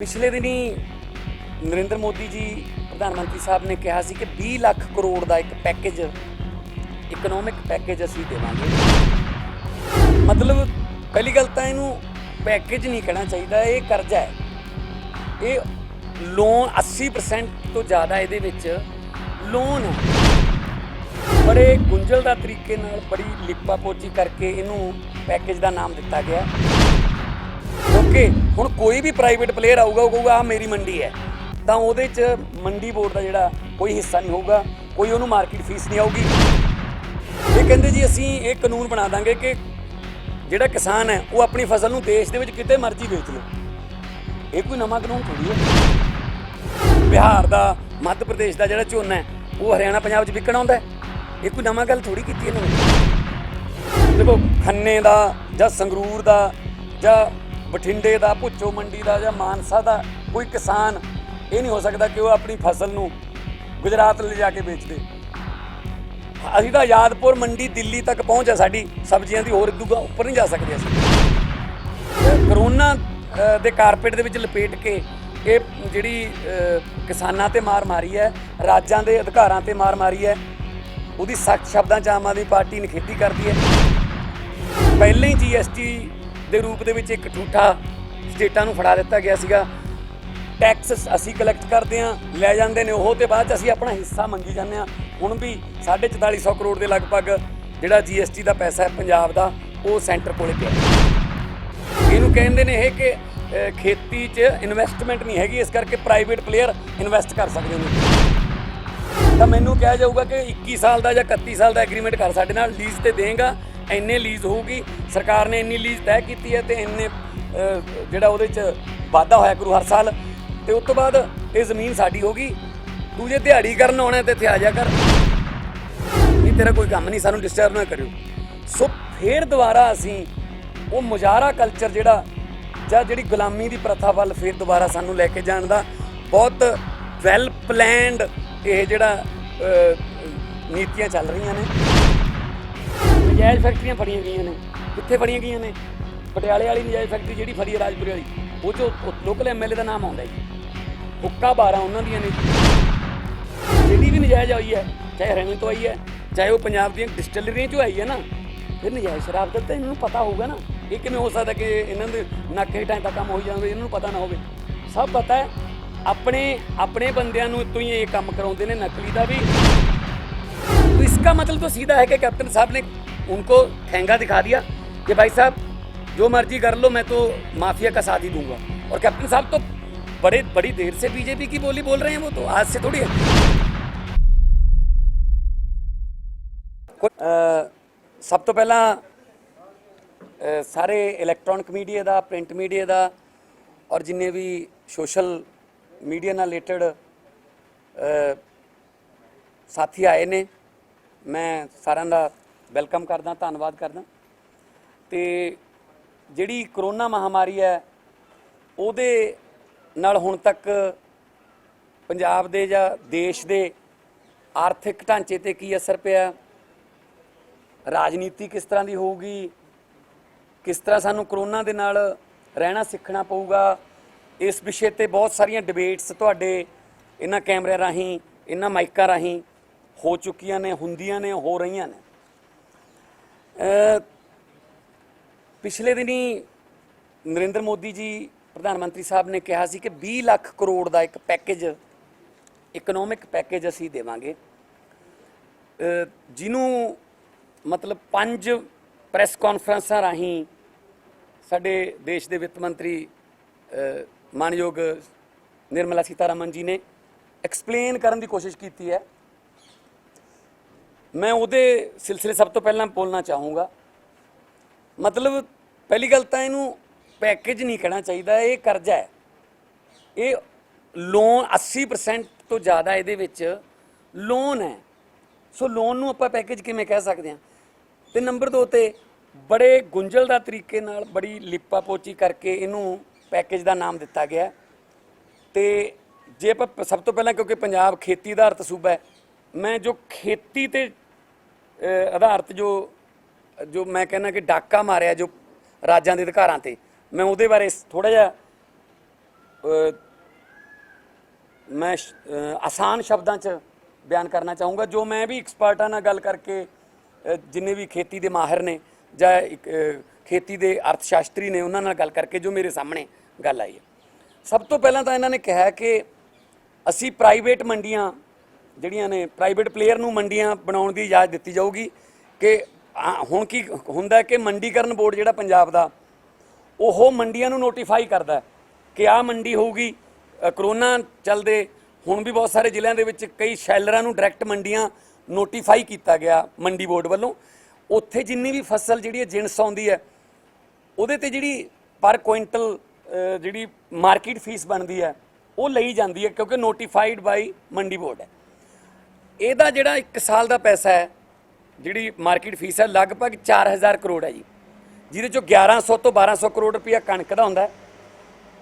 पिछले दिन ही नरेंद्र मोदी जी प्रधानमंत्री साहब ने कहा सी कि 20 ਲੱਖ ਕਰੋੜ ਦਾ ਇੱਕ ਪੈਕੇਜ ਇਕਨੋਮਿਕ ਪੈਕੇਜ ਅਸੀਂ ਦੇਵਾਂਗੇ। ਮਤਲਬ ਪਹਿਲੀ ਗੱਲ ਤਾਂ ਇਹਨੂੰ ਪੈਕੇਜ ਨਹੀਂ ਕਹਿਣਾ ਚਾਹੀਦਾ, ਇਹ ਕਰਜ਼ਾ ਹੈ। ਇਹ ਲੋਨ 80% ਤੋਂ ਜ਼ਿਆਦਾ ਇਹਦੇ ਵਿੱਚ ਲੋਨ ਹੈ। ਬੜੇ ਗੁੰਝਲਦਾਰ ਤਰੀਕੇ ਨਾਲ ਬੜੀ ਲਿਪਾ ਪੋਚੀ ਕਰਕੇ ਇਹਨੂੰ ਪੈਕੇਜ ਦਾ ਨਾਮ ਦਿੱਤਾ ਗਿਆ। ਕਿਉਂਕਿ ਹੁਣ ਕੋਈ ਵੀ ਪ੍ਰਾਈਵੇਟ ਪਲੇਅਰ ਆਊਗਾ ਉਹ ਕਹੂਗਾ ਆਹ ਮੇਰੀ ਮੰਡੀ ਹੈ, ਤਾਂ ਉਹਦੇ 'ਚ ਮੰਡੀ ਬੋਰਡ ਦਾ ਜਿਹੜਾ ਕੋਈ ਹਿੱਸਾ ਨਹੀਂ ਹੋਊਗਾ, ਕੋਈ ਉਹਨੂੰ ਮਾਰਕੀਟ ਫੀਸ ਨਹੀਂ ਆਊਗੀ। ਇਹ ਕਹਿੰਦੇ ਜੀ ਅਸੀਂ ਇਹ ਕਾਨੂੰਨ ਬਣਾ ਦਾਂਗੇ ਕਿ ਜਿਹੜਾ ਕਿਸਾਨ ਹੈ ਉਹ ਆਪਣੀ ਫਸਲ ਨੂੰ ਦੇਸ਼ ਦੇ ਵਿੱਚ ਕਿਤੇ ਮਰਜ਼ੀ ਵੇਚ ਲਓ। ਇਹ ਕੋਈ ਨਵਾਂ ਕਾਨੂੰਨ ਥੋੜ੍ਹੀ ਹੈ। ਬਿਹਾਰ ਦਾ, ਮੱਧ ਪ੍ਰਦੇਸ਼ ਦਾ ਜਿਹੜਾ ਝੋਨਾ ਹੈ ਉਹ ਹਰਿਆਣਾ ਪੰਜਾਬ 'ਚ ਵਿਕਣ ਆਉਂਦਾ। ਇਹ ਕੋਈ ਨਵਾਂ ਗੱਲ ਥੋੜ੍ਹੀ ਕੀਤੀ ਇਹਨਾਂ ਨੇ। ਦੇਖੋ ਖੰਨੇ ਦਾ ਜਾਂ ਸੰਗਰੂਰ ਦਾ ਜਾਂ ਬਠਿੰਡੇ ਦਾ, ਭੁੱਚੋ ਮੰਡੀ ਦਾ ਜਾਂ ਮਾਨਸਾ ਦਾ ਕੋਈ ਕਿਸਾਨ ਇਹ ਨਹੀਂ ਹੋ ਸਕਦਾ ਕਿ ਉਹ ਆਪਣੀ ਫਸਲ ਨੂੰ ਗੁਜਰਾਤ ਲੈ ਜਾ ਕੇ ਵੇਚ ਦੇ। ਅਸੀਂ ਤਾਂ ਆਜ਼ਾਦਪੁਰ ਮੰਡੀ ਦਿੱਲੀ ਤੱਕ ਪਹੁੰਚ ਹੈ ਸਾਡੀ ਸਬਜ਼ੀਆਂ ਦੀ, ਹੋਰ ਇਦੂ ਉੱਪਰ ਨਹੀਂ ਜਾ ਸਕਦੇ ਅਸੀਂ। ਕਰੋਨਾ ਦੇ ਕਾਰਪੇਟ ਦੇ ਵਿੱਚ ਲਪੇਟ ਕੇ ਇਹ ਜਿਹੜੀ ਕਿਸਾਨਾਂ ਤੇ ਮਾਰ ਮਾਰੀ ਹੈ, ਰਾਜਾਂ ਦੇ ਅਧਿਕਾਰਾਂ ਤੇ ਮਾਰ ਮਾਰੀ ਹੈ, ਉਹਦੀ ਸਖਤ ਸ਼ਬਦਾਂ 'ਚ ਆਮ ਆਦਮੀ ਪਾਰਟੀ ਨਿਖੇਧੀ ਕਰਦੀ ਹੈ। ਪਹਿਲਾਂ ਹੀ GST ਦੇ ਰੂਪ ਦੇ ਵਿੱਚ ਇੱਕ ਠੂਠਾ ਸਟੇਟਾਂ ਨੂੰ ਫੜਾ ਦਿੱਤਾ ਗਿਆ ਸੀਗਾ। ਟੈਕਸ ਅਸੀਂ ਕਲੈਕਟ ਕਰਦੇ ਹਾਂ, ਲੈ ਜਾਂਦੇ ਨੇ ਉਹ, ਤੇ ਬਾਅਦ 'ਚ ਅਸੀਂ ਆਪਣਾ ਹਿੱਸਾ ਮੰਗੀ ਜਾਂਦੇ ਹਾਂ। ਹੁਣ ਵੀ 4450 ਕਰੋੜ ਦੇ ਲਗਭਗ ਜਿਹੜਾ GST ਦਾ ਪੈਸਾ ਹੈ ਪੰਜਾਬ ਦਾ, ਉਹ ਸੈਂਟਰ ਕੋਲੇ ਪਿਆ। ਇਹਨੂੰ ਕਹਿੰਦੇ ਨੇ ਇਹ ਕਿ ਖੇਤੀ 'ਚ ਇਨਵੈਸਟਮੈਂਟ ਨਹੀਂ ਹੈਗੀ, ਇਸ ਕਰਕੇ ਪ੍ਰਾਈਵੇਟ ਪਲੇਅਰ ਇਨਵੈਸਟ ਕਰ ਸਕਦੇ ਨੇ। ਤਾਂ ਮੈਨੂੰ ਕਿਹਾ ਜਾਊਗਾ ਕਿ 21 ਸਾਲ ਦਾ ਜਾਂ 31 ਸਾਲ ਦਾ ਐਗਰੀਮੈਂਟ ਕਰ ਸਾਡੇ ਨਾਲ, ਲੀਜ਼ ਤੇ ਦੇਂਗਾ, ਇੰਨੇ ਲੀਜ਼ ਹੋਊਗੀ, ਸਰਕਾਰ ਨੇ ਇੰਨੀ ਲੀਜ਼ ਤੈਅ ਕੀਤੀ ਹੈ ਤੇ ਇੰਨੇ ਜਿਹੜਾ ਉਹਦੇ 'ਚ ਵਾਧਾ ਹੋਇਆ ਕਰੂ ਹਰ ਸਾਲ, ਤੇ ਉਸ ਤੋਂ ਬਾਅਦ ਇਹ ਜ਼ਮੀਨ ਸਾਡੀ ਹੋਗੀ। ਤੂੰ ਜੇ ਦਿਹਾੜੀ ਕਰਨ ਆਉਣਾ ਤੇ ਇੱਥੇ ਆ ਜਾ ਕਰ, ਨਹੀਂ ਤੇਰਾ ਕੋਈ ਕੰਮ ਨਹੀਂ, ਸਾਨੂੰ ਡਿਸਟਰਬ ਨਾ ਕਰਿਓ। ਸੋ ਫਿਰ ਦੁਬਾਰਾ ਅਸੀਂ ਉਹ ਮੁਜ਼ਾਹਰਾ ਕਲਚਰ ਜਿਹੜਾ ਜਾਂ ਜਿਹੜੀ ਗੁਲਾਮੀ ਦੀ ਪ੍ਰਥਾ ਵੱਲ ਫਿਰ ਦੁਬਾਰਾ ਸਾਨੂੰ ਲੈ ਕੇ ਜਾਣ ਦਾ ਬਹੁਤ ਵੈਲ ਪਲੈਨਡ ਇਹ ਜਿਹੜਾ ਨੀਤੀਆਂ ਚੱਲ ਰਹੀਆਂ ਨੇ। ਨਜਾਇਜ਼ ਫੈਕਟਰੀਆਂ ਫੜੀਆਂ ਗਈਆਂ ਨੇ। ਕਿੱਥੇ ਫੜੀਆਂ ਗਈਆਂ ਨੇ? ਪਟਿਆਲੇ ਵਾਲੀ ਨਜਾਇਜ਼ ਫੈਕਟਰੀ ਜਿਹੜੀ ਫੜੀ ਹੈ ਰਾਜਪੁਰੇ ਵਾਲੀ, ਉਹ 'ਚੋਂ ਲੋਕਲ MLA ਦਾ ਨਾਮ ਆਉਂਦਾ ਜੀ। ਹੁੱਕਾ 12 ਉਹਨਾਂ ਦੀਆਂ ਨੇ। ਜਿਹੜੀ ਵੀ ਨਜਾਇਜ਼ ਆਈ ਹੈ, ਚਾਹੇ ਹਰਿਆਣੇ ਤੋਂ ਆਈ ਹੈ, ਚਾਹੇ ਉਹ ਪੰਜਾਬ ਦੀਆਂ ਡਿਸਟਿਲਰੀਆਂ 'ਚੋਂ ਆਈ ਹੈ ਨਾ, ਫਿਰ ਨਜਾਇਜ਼ ਸ਼ਰਾਬ ਦਾ ਤਾਂ ਇਹਨਾਂ ਨੂੰ ਪਤਾ ਹੋਊਗਾ ਨਾ। ਇਹ ਕਿਵੇਂ ਹੋ ਸਕਦਾ ਕਿ ਇਹਨਾਂ ਦੇ ਨੱਕ ਹੇਠਾਂ ਤੱਕ ਕੰਮ ਹੋਈ ਜਾਵੇ, ਇਹਨਾਂ ਨੂੰ ਪਤਾ ਨਾ ਹੋਵੇ? ਸਭ ਪਤਾ ਹੈ। ਆਪਣੇ ਬੰਦਿਆਂ ਨੂੰ ਇੱਥੋਂ ਹੀ ਇਹ ਕੰਮ ਕਰਾਉਂਦੇ ਨੇ, नकली ਦਾ भी। तो इसका मतलब तो सीधा है कि कैप्टन साहब ने उनको ठेंगा दिखा दिया कि भाई साहब जो मर्जी कर लो, मैं तो माफिया का साथ ही दूंगा। और कैप्टन साहब तो बड़ी देर से बीजेपी की बोली बोल रहे हैं, वो तो आज से थोड़ी है। सब तो पहला सारे इलैक्ट्रॉनिक मीडिया का, प्रिंट मीडिया का और जिन्हें भी सोशल मीडिया नाल रिलेटेड साथी आए ने, मैं साਰਿਆਂ ਦਾ ਵੈਲਕਮ ਕਰਦਾ, ਧੰਨਵਾਦ ਕਰਦਾ। ਤੇ ਜਿਹੜੀ ਕਰੋਨਾ ਮਹਾਮਾਰੀ ਹੈ ਉਹਦੇ ਨਾਲ ਹੁਣ ਤੱਕ ਪੰਜਾਬ ਦੇ ਜਾਂ ਦੇਸ਼ ਦੇ ਆਰਥਿਕ ਢਾਂਚੇ ਤੇ ਕੀ ਅਸਰ ਪਿਆ, ਰਾਜਨੀਤੀ ਕਿਸ ਤਰ੍ਹਾਂ ਦੀ ਹੋਊਗੀ, ਕਿਸ ਤਰ੍ਹਾਂ ਸਾਨੂੰ ਕਰੋਨਾ ਦੇ ਨਾਲ ਰਹਿਣਾ ਸਿੱਖਣਾ ਪਊਗਾ, ਇਸ ਵਿਸ਼ੇ ਤੇ ਬਹੁਤ ਸਾਰੀਆਂ ਡਿਬੇਟਸ ਤੁਹਾਡੇ ਇਹਨਾਂ ਕੈਮਰਿਆਂ ਰਾਹੀਂ, ਇਹਨਾਂ ਮਾਈਕਾਂ ਰਾਹੀਂ ਹੋ ਚੁੱਕੀਆਂ ਨੇ, ਹੁੰਦੀਆਂ ਨੇ, ਹੋ ਰਹੀਆਂ ਨੇ। ਪਿਛਲੇ ਦਿਨੀ ਨਰਿੰਦਰ ਮੋਦੀ ਜੀ ਪ੍ਰਧਾਨ ਮੰਤਰੀ ਸਾਹਿਬ ਨੇ ਕਿਹਾ ਸੀ ਕਿ 20 ਲੱਖ ਕਰੋੜ ਦਾ ਇੱਕ ਪੈਕੇਜ, ਇਕਨੋਮਿਕ ਪੈਕੇਜ ਅਸੀਂ ਦੇਵਾਂਗੇ, ਜਿਹਨੂੰ ਮਤਲਬ 5 ਪ੍ਰੈਸ ਕਾਨਫਰੰਸਾਂ ਰਾਹੀਂ ਸਾਡੇ ਦੇਸ਼ ਦੇ ਵਿੱਤ ਮੰਤਰੀ ਮਾਨਯੋਗ ਨਿਰਮਲਾ ਸੀਤਾਰਮਨ ਜੀ ਨੇ ਐਕਸਪਲੇਨ ਕਰਨ ਦੀ ਕੋਸ਼ਿਸ਼ ਕੀਤੀ ਹੈ। मैं ਉਹਦੇ सिलसिले सब तो पहला बोलना चाहूँगा। मतलब पहली गल तो इनू पैकेज नहीं कहना चाहिए, ये करजा है। ये लोन 80% तो ज़्यादा ये लोन है। सो लोन नू आपां पैकेज किवें कह सकते हैं? तो नंबर 2 ते बड़े गुंझलदार तरीके नाल बड़ी लिपा पोची करके इनू पैकेज का नाम दिता गया। तो जे आप सब तो पहला, क्योंकि पंजाब खेती आधारित सूबा है, मैं जो खेती ते आधारित जो मैं कहना कि डाका मारिया जो राज्यां दे अधिकारां ते, मैं उहदे बारे थोड़ा जिहा मैं आसान शब्दों च बयान करना चाहूँगा। जो मैं भी एक्सपर्टां नाल गल करके जिन्ने भी खेती के माहिर ने ਜਾਂ खेती के अर्थशास्त्री ने उन्होंने गल करके जो मेरे सामने गल आई है, सब तो पहला तो इन्होंने कहा कि असी प्राइवेट मंडियां ਜਿਹੜੀਆਂ ने प्राइवेट प्लेयर ਨੂੰ ਮੰਡੀਆਂ ਬਣਾਉਣ ਦੀ ਇਜਾਜ਼ਤ ਦਿੱਤੀ ਜਾਊਗੀ कि ਹੁਣ ਕੀ ਹੁੰਦਾ कि ਮੰਡੀਕਰਨ बोर्ड ਜਿਹੜਾ ਪੰਜਾਬ ਦਾ ਉਹ ਮੰਡੀਆਂ ਨੂੰ ਨੋਟੀਫਾਈ ਕਰਦਾ कि ਆਹ ਮੰਡੀ ਹੋਊਗੀ। ਕਰੋਨਾ ਚੱਲਦੇ ਹੁਣ ਵੀ ਬਹੁਤ ਸਾਰੇ ਜ਼ਿਲ੍ਹਿਆਂ ਦੇ ਵਿੱਚ ਕਈ ਸ਼ੈਲਰਾਂ ਨੂੰ ਡਾਇਰੈਕਟ ਮੰਡੀਆਂ ਨੋਟੀਫਾਈ ਕੀਤਾ ਗਿਆ ਮੰਡੀ ਬੋਰਡ ਵੱਲੋਂ। ਉੱਥੇ ਜਿੰਨੀ ਵੀ ਫਸਲ ਜਿਹੜੀ ਜਿਣਸ ਆਉਂਦੀ ਹੈ ਉਹਦੇ ਤੇ ਜਿਹੜੀ ਪਰ ਕੁਇੰਟਲ ਜਿਹੜੀ ਮਾਰਕੀਟ ਫੀਸ ਬਣਦੀ ਹੈ ਉਹ ਲਈ ਜਾਂਦੀ ਹੈ, ਕਿਉਂਕਿ ਨੋਟੀਫਾਈਡ ਬਾਈ ਮੰਡੀ ਬੋਰਡ ਹੈ। ਇਹਦਾ ਜਿਹੜਾ 1 ਸਾਲ ਦਾ ਪੈਸਾ ਹੈ, ਜਿਹੜੀ ਮਾਰਕੀਟ ਫੀਸ ਹੈ, ਲਗਭਗ 4000 ਕਰੋੜ ਹੈ ਜੀ, ਜਿਹਦੇ ਚੋਂ 1100 ਤੋਂ 1200 ਕਰੋੜ ਰੁਪਇਆ ਕਣਕ ਦਾ ਹੁੰਦਾ ਹੈ,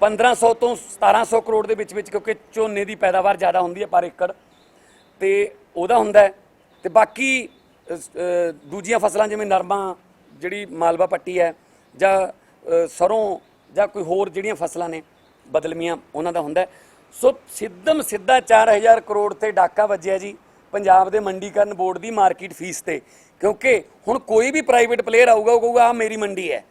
1500 ਤੋਂ 1700 ਕਰੋੜ ਦੇ ਵਿੱਚ ਕਿਉਂਕਿ ਝੋਨੇ ਦੀ ਪੈਦਾਵਾਰ ਜ਼ਿਆਦਾ ਹੁੰਦੀ ਹੈ ਪਰ ਏਕੜ ਤੇ ਉਹਦਾ ਹੁੰਦਾ ਹੈ, ਤੇ ਬਾਕੀ ਦੂਜੀਆਂ ਫਸਲਾਂ ਜਿਵੇਂ ਨਰਮਾ ਜਿਹੜੀ ਮਾਲਵਾ ਪੱਟੀ ਹੈ ਜਾਂ ਸਰੋਂ ਜਾਂ ਕੋਈ ਹੋਰ ਜਿਹੜੀਆਂ ਫਸਲਾਂ ਨੇ ਬਦਲਮੀਆਂ ਉਹਨਾਂ ਦਾ ਹੁੰਦਾ। ਸੋ ਸਿੱਧਾ 4000 ਕਰੋੜ ਤੇ ਡਾਕਾ ਵੱਜਿਆ ਜੀ ਪੰਜਾਬ ਦੇ ਮੰਡੀਕਰਨ ਬੋਰਡ ਦੀ ਮਾਰਕੀਟ ਫੀਸ ਤੇ, ਕਿਉਂਕਿ ਹੁਣ ਕੋਈ ਵੀ ਪ੍ਰਾਈਵੇਟ ਪਲੇਅਰ ਆਊਗਾ ਉਹ ਕਹੂਗਾ ਆਹ ਮੇਰੀ ਮੰਡੀ ਹੈ,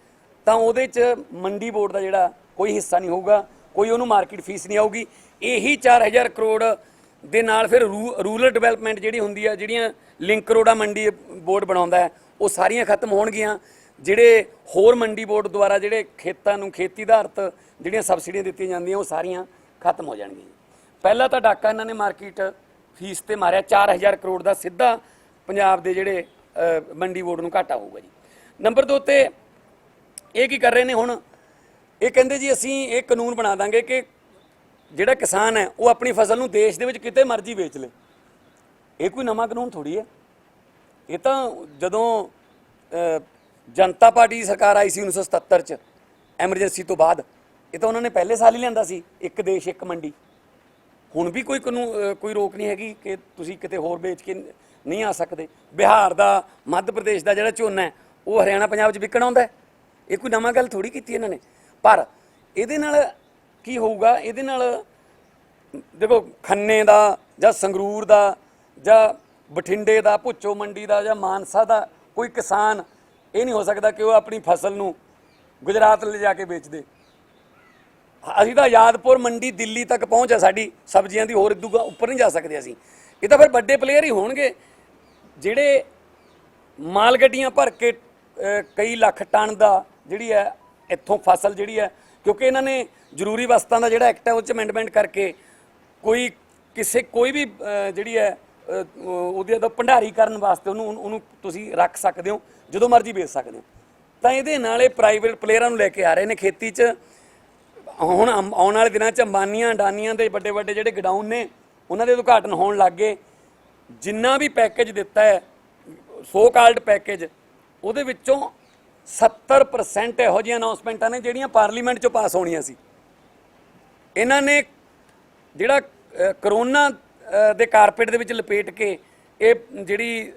ਤਾਂ ਉਹਦੇ 'ਚ ਮੰਡੀ ਬੋਰਡ ਦਾ ਜਿਹੜਾ ਕੋਈ ਹਿੱਸਾ ਨਹੀਂ ਹੋਊਗਾ, ਕੋਈ ਉਹਨੂੰ ਮਾਰਕੀਟ ਫੀਸ ਨਹੀਂ ਆਊਗੀ। ਇਹੀ 4000 ਕਰੋੜ ਦੇ ਨਾਲ ਫਿਰ ਰੂਰਲ ਡਿਵੈਲਪਮੈਂਟ ਜਿਹੜੀ ਹੁੰਦੀ ਹੈ, ਜਿਹੜੀਆਂ ਲਿੰਕ ਰੋਡਾਂ ਮੰਡੀ ਬੋਰਡ ਬਣਾਉਂਦਾ ਹੈ, ਉਹ ਸਾਰੀਆਂ ਖਤਮ ਹੋਣਗੀਆਂ। ਜਿਹੜੇ ਹੋਰ ਮੰਡੀ ਬੋਰਡ ਦੁਆਰਾ ਜਿਹੜੇ ਖੇਤਾਂ ਨੂੰ ਖੇਤੀ ਆਧਾਰਿਤ ਜਿਹੜੀਆਂ ਸਬਸਿਡੀਆਂ ਦਿੱਤੀਆਂ ਜਾਂਦੀਆਂ ਉਹ ਸਾਰੀਆਂ ਖਤਮ ਹੋ ਜਾਣਗੀਆਂ। ਪਹਿਲਾਂ ਤਾਂ ਡਾਕਾ ਇਹਨਾਂ ਨੇ ਮਾਰਕੀਟ ਫੀਸ ਤੇ ਮਾਰਿਆ 4000 ਕਰੋੜ ਦਾ, ਸਿੱਧਾ ਪੰਜਾਬ ਦੇ ਜਿਹੜੇ ਮੰਡੀ ਬੋਰਡ ਨੂੰ ਘਾਟਾ ਹੋਊਗਾ ਜੀ। ਨੰਬਰ 2 ਤੇ ਇਹ ਕੀ ਕਰ ਰਹੇ ਨੇ ਹੁਣ, ਇਹ ਕਹਿੰਦੇ ਜੀ ਅਸੀਂ ਇਹ ਕਾਨੂੰਨ ਬਣਾ ਦਾਂਗੇ ਕਿ ਜਿਹੜਾ ਕਿਸਾਨ ਹੈ ਉਹ ਆਪਣੀ ਫਸਲ ਨੂੰ ਦੇਸ਼ ਦੇ ਵਿੱਚ ਕਿਤੇ ਮਰਜ਼ੀ ਵੇਚ ਲੇ। ਇਹ ਕੋਈ ਨਵਾਂ ਕਾਨੂੰਨ ਥੋੜੀ ਹੈ, ਇਹ ਤਾਂ ਜਦੋਂ ਜਨਤਾ ਪਾਰਟੀ ਦੀ ਸਰਕਾਰ ਆਈ ਸੀ 1977 ਚ ਐਮਰਜੈਂਸੀ ਤੋਂ ਬਾਅਦ, ਇਹ ਤਾਂ ਉਹਨਾਂ ਨੇ ਪਹਿਲੇ ਸਾਲ ਹੀ ਲਿਆਂਦਾ ਸੀ, ਇੱਕ ਦੇਸ਼ ਇੱਕ ਮੰਡੀ। ਹੁਣ ਵੀ ਕੋਈ ਰੋਕ ਨਹੀਂ ਹੈਗੀ ਕਿ ਤੁਸੀਂ ਕਿਤੇ ਹੋਰ ਵੇਚ ਕੇ ਨਹੀਂ ਆ ਸਕਦੇ। ਬਿਹਾਰ ਦਾ, ਮੱਧ ਪ੍ਰਦੇਸ਼ ਦਾ ਜਿਹੜਾ ਝੋਨਾ ਹੈ ਉਹ ਹਰਿਆਣਾ ਪੰਜਾਬ 'ਚ ਵਿਕਣ ਆਉਂਦਾ। ਇਹ ਕੋਈ ਨਵਾਂ ਗੱਲ ਥੋੜੀ ਕੀਤੀ ਇਹਨਾਂ ਨੇ। ਪਰ ਇਹਦੇ ਨਾਲ ਕੀ ਹੋਊਗਾ, ਇਹਦੇ ਨਾਲ ਦੇਖੋ ਖੰਨੇ ਦਾ ਜਾਂ ਸੰਗਰੂਰ ਦਾ ਜਾਂ ਬਠਿੰਡੇ ਦਾ, ਭੁੱਚੋ ਮੰਡੀ ਦਾ ਜਾਂ ਮਾਨਸਾ ਦਾ ਕੋਈ ਕਿਸਾਨ ਇਹ ਨਹੀਂ ਹੋ ਸਕਦਾ ਕਿ ਉਹ ਆਪਣੀ ਫਸਲ ਨੂੰ ਗੁਜਰਾਤ ਲਿਜਾ ਕੇ ਵੇਚ ਦੇ। ਅਸੀਂ ਤਾਂ ਆਜ਼ਾਦਪੁਰ ਮੰਡੀ ਦਿੱਲੀ ਤੱਕ ਪਹੁੰਚ ਹੈ ਸਾਡੀ ਸਬਜ਼ੀਆਂ ਦੀ, ਹੋਰ ਇਦੋਂ ਉੱਪਰ ਨਹੀਂ ਜਾ ਸਕਦੇ ਅਸੀਂ। ਇਹ ਤਾਂ ਫਿਰ ਵੱਡੇ ਪਲੇਅਰ ਹੀ ਹੋਣਗੇ ਜਿਹੜੇ ਮਾਲ ਗੱਡੀਆਂ ਭਰ ਕੇ ਕਈ ਲੱਖ ਟਨ ਦਾ ਜਿਹੜੀ ਹੈ ਇੱਥੋਂ ਫਸਲ ਜਿਹੜੀ ਹੈ, ਕਿਉਂਕਿ ਇਹਨਾਂ ਨੇ ਜ਼ਰੂਰੀ ਵਸਤਾਂ ਦਾ ਜਿਹੜਾ ਐਕਟ ਹੈ ਉਹ 'ਚ ਅਮੈਂਡਮੈਂਟ ਕਰਕੇ ਕੋਈ ਵੀ ਜਿਹੜੀ ਹੈ ਉਹਦੇ ਦਾ ਭੰਡਾਰੀ ਕਰਨ ਵਾਸਤੇ ਉਹਨੂੰ ਤੁਸੀਂ ਰੱਖ ਸਕਦੇ ਹੋ, ਜਦੋਂ ਮਰਜ਼ੀ ਵੇਚ ਸਕਦੇ ਹੋ। ਤਾਂ ਇਹਦੇ ਨਾਲ ਇਹ ਪ੍ਰਾਈਵੇਟ ਪਲੇਅਰਾਂ ਨੂੰ ਲੈ ਕੇ ਆ ਰਹੇ ਨੇ ਖੇਤੀ 'ਚ। ਹੁਣ ਆਉਣ ਵਾਲੇ ਦਿਨਾਂ 'ਚ ਅੰਬਾਨੀਆਂ ਅਡਾਨੀਆਂ ਦੇ ਵੱਡੇ ਵੱਡੇ ਜਿਹੜੇ ਗਡਾਊਨ ਨੇ ਉਹਨਾਂ ਦੇ ਉਦਘਾਟਨ ਹੋਣ ਲੱਗ ਗਏ। ਜਿੰਨਾ ਵੀ ਪੈਕੇਜ ਦਿੱਤਾ ਹੈ ਸੋ ਕਾਲਡ ਪੈਕੇਜ, ਉਹਦੇ ਵਿੱਚੋਂ 70% ਇਹੋ ਜਿਹੀਆਂ ਅਨਾਉਂਸਮੈਂਟਾਂ ਨੇ ਜਿਹੜੀਆਂ ਪਾਰਲੀਮੈਂਟ 'ਚੋਂ ਪਾਸ ਹੋਣੀਆਂ ਸੀ। ਇਹਨਾਂ ਨੇ ਜਿਹੜਾ ਕਰੋਨਾ ਦੇ ਕਾਰਪੇਟ ਦੇ ਵਿੱਚ ਲਪੇਟ ਕੇ ਇਹ ਜਿਹੜੀ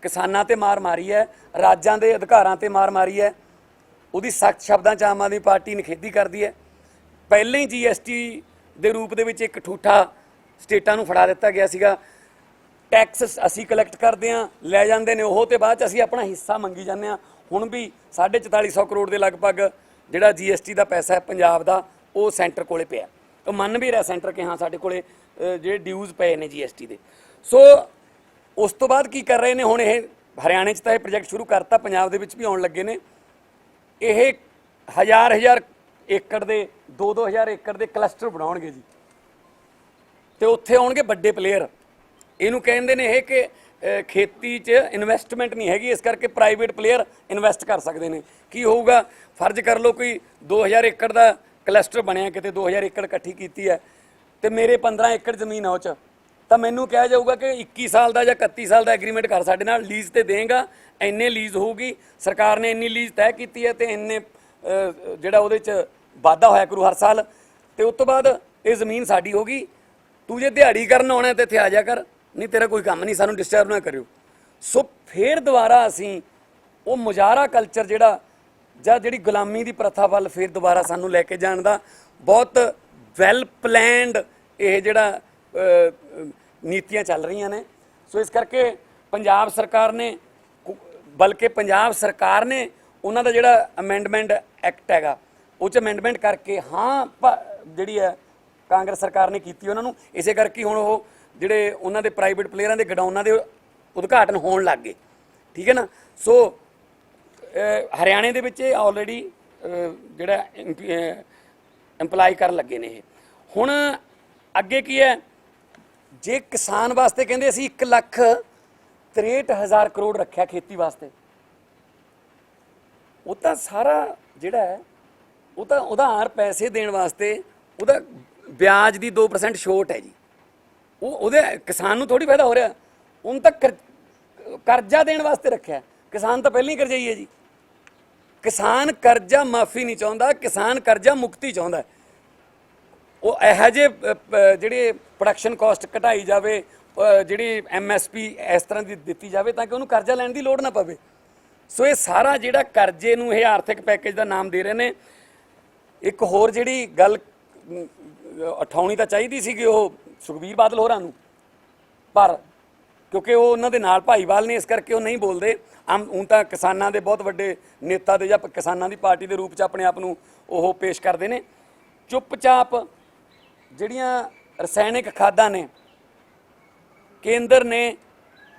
ਕਿਸਾਨਾਂ ਤੇ ਮਾਰ ਮਾਰੀ ਹੈ, ਰਾਜਾਂ ਦੇ ਅਧਿਕਾਰਾਂ ਤੇ ਮਾਰ ਮਾਰੀ ਹੈ, ਉਹਦੀ ਸਖਤ ਸ਼ਬਦਾਂ 'ਚ ਆਮ ਆਦਮੀ ਪਾਰਟੀ ਨਿਖੇਧੀ ਕਰਦੀ ਹੈ। ਪਹਿਲਾਂ ਹੀ GST ਦੇ ਰੂਪ ਦੇ ਵਿੱਚ ਇੱਕ ਠੂਠਾ ਸਟੇਟਾਂ ਨੂੰ ਫੜਾ ਦਿੱਤਾ ਗਿਆ ਸੀਗਾ। ਟੈਕਸ ਅਸੀਂ ਕਲੈਕਟ ਕਰਦੇ ਹਾਂ, ਲੈ ਜਾਂਦੇ ਨੇ ਉਹ, ਤੇ ਬਾਅਦ 'ਚ ਅਸੀਂ ਆਪਣਾ ਹਿੱਸਾ ਮੰਗੀ ਜਾਂਦੇ ਹਾਂ। ਹੁਣ ਵੀ 4450 ਕਰੋੜ ਦੇ ਲਗਭਗ ਜਿਹੜਾ GST ਦਾ ਪੈਸਾ ਹੈ ਪੰਜਾਬ ਦਾ, ਉਹ ਸੈਂਟਰ ਕੋਲੇ ਪਿਆ। ਉਹ ਮੰਨ ਵੀ ਰਿਹਾ ਸੈਂਟਰ ਕਿ ਹਾਂ ਸਾਡੇ ਕੋਲੇ ਜਿਹੜੇ ਡਿਊਜ਼ ਪਏ ਨੇ GST ਦੇ। ਸੋ ਉਸ ਤੋਂ ਬਾਅਦ ਕੀ ਕਰ ਰਹੇ ਨੇ ਹੁਣ, ਇਹ ਹਰਿਆਣੇ 'ਚ ਤਾਂ ਇਹ ਪ੍ਰੋਜੈਕਟ ਸ਼ੁਰੂ ਕਰਤਾ, ਪੰਜਾਬ ਦੇ ਵਿੱਚ ਵੀ ਆਉਣ ਲੱਗੇ ਨੇ। ਇਹ ਹਜ਼ਾਰ ਏਕੜ ਦੇ 2000 ਏਕੜ ਦੇ ਕਲਸਟਰ ਬਣਾਉਣਗੇ ਜੀ, ਤੇ ਉੱਥੇ ਆਉਣਗੇ ਵੱਡੇ ਪਲੇਅਰ। ਇਹਨੂੰ ਕਹਿੰਦੇ ਨੇ ਇਹ ਕਿ ਖੇਤੀ 'ਚ ਇਨਵੈਸਟਮੈਂਟ ਨਹੀਂ ਹੈਗੀ, ਇਸ ਕਰਕੇ ਪ੍ਰਾਈਵੇਟ ਪਲੇਅਰ ਇਨਵੈਸਟ ਕਰ ਸਕਦੇ ਨੇ। ਕੀ ਹੋਊਗਾ, ਫਰਜ਼ ਕਰ ਲਓ ਕੋਈ 2000 ਏਕੜ ਦਾ ਕਲਸਟਰ ਬਣਿਆ, ਕਿਤੇ 2000 ਏਕੜ ਇਕੱਠੀ ਕੀਤੀ ਹੈ ਤੇ ਮੇਰੇ 15 ਏਕੜ ਜ਼ਮੀਨ ਆ ਉਹ 'ਚ, ਤਾਂ ਮੈਨੂੰ ਕਿਹਾ ਜਾਊਗਾ ਕਿ 21 ਸਾਲ ਦਾ ਜਾਂ 31 ਸਾਲ ਦਾ ਐਗਰੀਮੈਂਟ ਕਰ ਸਾਡੇ ਨਾਲ, ਲੀਜ਼ ਤੇ ਦੇਂਗਾ, ਇੰਨੇ ਲੀਜ਼ ਹੋਊਗੀ, ਸਰਕਾਰ ਨੇ ਇੰਨੀ ਲੀਜ਼ ਤੈਅ ਕੀਤੀ ਹੈ ਤੇ ਇੰਨੇ ਜਿਹੜਾ ਉਹਦੇ 'ਚ ਵਾਧਾ ਹੋਇਆ ਕਰੂ ਹਰ ਸਾਲ, ਤੇ ਉਸ ਤੋਂ ਬਾਅਦ ਇਹ ਜ਼ਮੀਨ ਸਾਡੀ ਹੋਗੀ। ਤੂੰ ਜੇ ਦਿਹਾੜੀ ਕਰਨ ਆਉਣਾ ਤੇ ਇੱਥੇ ਆ ਜਾ ਕਰ, ਨਹੀਂ ਤੇਰਾ ਕੋਈ ਕੰਮ ਨਹੀਂ, ਸਾਨੂੰ ਡਿਸਟਰਬ ਨਾ ਕਰਿਓ। ਸੋ ਫਿਰ ਦੁਬਾਰਾ ਅਸੀਂ ਉਹ ਮੁਜ਼ਾਹਰਾ ਕਲਚਰ ਜਿਹੜਾ ਜਾਂ ਜਿਹੜੀ ਗੁਲਾਮੀ ਦੀ ਪ੍ਰਥਾ ਵੱਲ ਫਿਰ ਦੁਬਾਰਾ ਸਾਨੂੰ ਲੈ ਕੇ ਜਾਣ ਦਾ ਬਹੁਤ ਵੈਲ ਪਲੈਨਡ ਇਹ ਜਿਹੜਾ ਨੀਤੀਆਂ ਚੱਲ ਰਹੀਆਂ ਨੇ। ਸੋ ਇਸ ਕਰਕੇ ਪੰਜਾਬ ਸਰਕਾਰ ਨੇ ਬਲਕਿ ਪੰਜਾਬ ਸਰਕਾਰ ਨੇ ਉਹਨਾਂ ਦਾ ਜਿਹੜਾ ਅਮੈਂਡਮੈਂਟ ਐਕਟ ਹੈਗਾ ਉਹ 'ਚ ਅਮੈਂਡਮੈਂਟ ਕਰਕੇ ਜਿਹੜੀ ਹੈ ਕਾਂਗਰਸ ਸਰਕਾਰ ਨੇ ਕੀਤੀ ਉਹਨਾਂ ਨੂੰ, ਇਸੇ ਕਰਕੇ ਹੁਣ ਉਹ ਜਿਹੜੇ ਉਹਨਾਂ ਦੇ ਪ੍ਰਾਈਵੇਟ ਪਲੇਅਰਾਂ ਦੇ ਗਡਾਊਨਾਂ ਦੇ ਉਦਘਾਟਨ ਹੋਣ ਲੱਗ ਗਏ। ਠੀਕ ਹੈ ਨਾ। ਸੋ ਹਰਿਆਣੇ ਦੇ ਵਿੱਚ ਇਹ ਆਲਰੇਡੀ ਜਿਹੜਾ ਇੰਪਲਾਈ ਕਰਨ ਲੱਗੇ ਨੇ ਇਹ। ਹੁਣ ਅੱਗੇ ਕੀ ਹੈ, ਜੇ ਕਿਸਾਨ ਵਾਸਤੇ ਕਹਿੰਦੇ ਅਸੀਂ 1,63,000 ਕਰੋੜ ਰੱਖਿਆ ਖੇਤੀ ਵਾਸਤੇ, ਉਹ ਤਾਂ ਸਾਰਾ ਜਿਹੜਾ ਹੈ ਉਹ ਤਾਂ ਉਧਾਰ ਪੈਸੇ ਦੇਣ ਵਾਸਤੇ ਉਹਦਾ ਵਿਆਜ ਦੀ 2% ਛੋਟ ਹੈ ਜੀ। ਉਹਦੇ ਕਿਸਾਨ ਨੂੰ ਥੋੜੀ ਫਾਇਦਾ ਹੋ ਰਿਹਾ, ਉਹਨੂੰ ਤਾਂ ਕਰਜ਼ਾ ਦੇਣ ਵਾਸਤੇ ਰੱਖਿਆ। ਕਿਸਾਨ ਤਾਂ ਪਹਿਲਾਂ ਹੀ ਕਰਜ਼ਾਈ ਹੈ ਜੀ। ਕਿਸਾਨ ਕਰਜ਼ਾ ਮਾਫੀ ਨਹੀਂ ਚਾਹੁੰਦਾ, ਕਿਸਾਨ ਕਰਜ਼ਾ ਮੁਕਤੀ ਚਾਹੁੰਦਾ। ਉਹ ਇਹੋ ਜਿਹੇ ਜਿਹੜੇ ਪ੍ਰੋਡਕਸ਼ਨ ਕਾਸਟ ਘਟਾਈ ਜਾਵੇ, ਜਿਹੜੀ MSP ਇਸ ਤਰ੍ਹਾਂ ਦੀ ਦਿੱਤੀ ਜਾਵੇ ਤਾਂ ਕਿ ਉਹਨੂੰ ਕਰਜ਼ਾ ਲੈਣ ਦੀ ਲੋੜ ਨਾ ਪਵੇ। ਸੋ ਇਹ ਸਾਰਾ ਜਿਹੜਾ ਕਰਜ਼ੇ ਨੂੰ ਇਹ ਆਰਥਿਕ ਪੈਕੇਜ ਦਾ ਨਾਮ ਦੇ ਰਹੇ ਨੇ। ਇੱਕ ਹੋਰ ਜਿਹੜੀ ਗੱਲ ਉਠਾਉਣੀ ਤਾਂ ਚਾਹੀਦੀ ਸੀਗੀ ਉਹ ਸੁਖਬੀਰ ਬਾਦਲ ਹੋਰਾਂ ਨੂੰ, ਪਰ ਕਿਉਂਕਿ ਉਹ ਉਹਨਾਂ ਦੇ ਨਾਲ ਭਾਈਵਾਲ ਨੇ ਇਸ ਕਰਕੇ ਉਹ ਨਹੀਂ ਬੋਲਦੇ। ਹੁਣ ਤਾਂ ਕਿਸਾਨਾਂ ਦੇ ਬਹੁਤ ਵੱਡੇ ਨੇਤਾ ਦੇ ਜਾਂ ਕਿਸਾਨਾਂ ਦੀ ਪਾਰਟੀ ਦੇ ਰੂਪ 'ਚ ਆਪਣੇ ਆਪ ਨੂੰ ਉਹ ਪੇਸ਼ ਕਰਦੇ ਨੇ। ਚੁੱਪਚਾਪ ਜਿਹੜੀਆਂ ਰਸਾਇਣਿਕ ਖਾਦਾਂ ਨੇ ਕੇਂਦਰ ਨੇ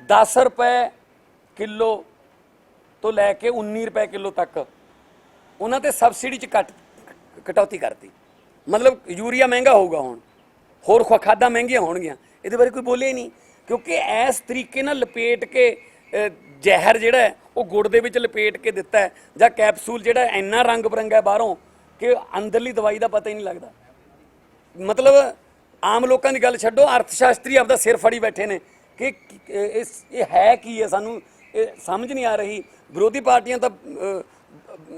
10 ਰੁਪਏ ਕਿਲੋ ਤੋਂ ਲੈ ਕੇ 19 ਰੁਪਏ ਕਿਲੋ ਤੱਕ ਉਹਨਾਂ ਤੇ ਸਬਸਿਡੀ 'ਚ ਕਟੌਤੀ ਕਰਤੀ। ਮਤਲਬ ਯੂਰੀਆ ਮਹਿੰਗਾ ਹੋਊਗਾ, ਹੁਣ ਹੋਰ ਖਾਦਾਂ ਮਹਿੰਗੀਆਂ ਹੋਣਗੀਆਂ। ਇਹਦੇ ਬਾਰੇ ਕੋਈ ਬੋਲਿਆ ਹੀ ਨਹੀਂ, ਕਿਉਂਕਿ ਇਸ ਤਰੀਕੇ ਨਾਲ ਲਪੇਟ ਕੇ ਜ਼ਹਿਰ ਜਿਹੜਾ ਹੈ ਉਹ ਗੁੜ ਦੇ ਵਿੱਚ ਲਪੇਟ ਕੇ ਦਿੱਤਾ ਹੈ, ਜਾਂ ਕੈਪਸੂਲ ਜਿਹੜਾ ਇੰਨਾ ਰੰਗ ਬਰੰਗਾ ਬਾਹਰੋਂ ਕਿ ਅੰਦਰਲੀ ਦਵਾਈ ਦਾ ਪਤਾ ਹੀ ਨਹੀਂ ਲੱਗਦਾ। ਮਤਲਬ ਆਮ ਲੋਕਾਂ ਦੀ ਗੱਲ ਛੱਡੋ, ਅਰਥ ਸ਼ਾਸਤਰੀ ਆਪਦਾ ਸਿਰ ਫੜੀ ਬੈਠੇ ਨੇ ਕਿ ਇਹ ਹੈ ਕੀ ਹੈ, ਸਾਨੂੰ ਇਹ ਸਮਝ ਨਹੀਂ ਆ ਰਹੀ। ਵਿਰੋਧੀ ਪਾਰਟੀਆਂ ਤਾਂ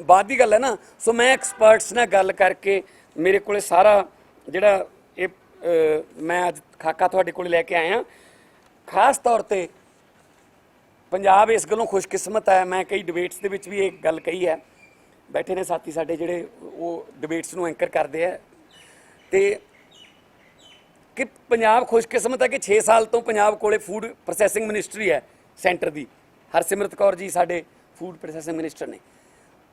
ਬਾਅਦ ਦੀ ਗੱਲ ਹੈ ਨਾ। ਸੋ ਮੈਂ ਐਕਸਪਰਟਸ ਨਾਲ ਗੱਲ ਕਰਕੇ ਮੇਰੇ ਕੋਲੇ ਸਾਰਾ ਜਿਹੜਾ ਇਹ ਮੈਂ ਅੱਜ ਖਾਕਾ ਤੁਹਾਡੇ ਕੋਲ ਲੈ ਕੇ ਆਇਆ। ਖਾਸ ਤੌਰ ਤੇ ਪੰਜਾਬ ਇਸ ਗੱਲੋਂ ਖੁਸ਼ਕਿਸਮਤ ਹੈ, ਮੈਂ ਕਈ ਡਿਬੇਟਸ ਦੇ ਵਿੱਚ ਵੀ ਇਹ ਗੱਲ ਕਹੀ ਹੈ, ਬੈਠੇ ਨੇ ਸਾਥੀ ਸਾਡੇ ਜਿਹੜੇ ਉਹ ਡਿਬੇਟਸ ਨੂੰ ਐਂਕਰ ਕਰਦੇ ਆ, ਤੇ ਕਿ ਪੰਜਾਬ ਖੁਸ਼ਕਿਸਮਤ ਹੈ ਕਿ 6 ਸਾਲ ਤੋਂ ਪੰਜਾਬ ਕੋਲੇ ਫੂਡ ਪ੍ਰੋਸੈਸਿੰਗ ਮਿਨਿਸਟਰੀ ਹੈ ਸੈਂਟਰ ਦੀ। ਹਰਸਿਮਰਤ ਕੌਰ ਜੀ ਸਾਡੇ ਫੂਡ ਪ੍ਰੋਸੈਸਿੰਗ ਮਿਨਿਸਟਰ ਨੇ।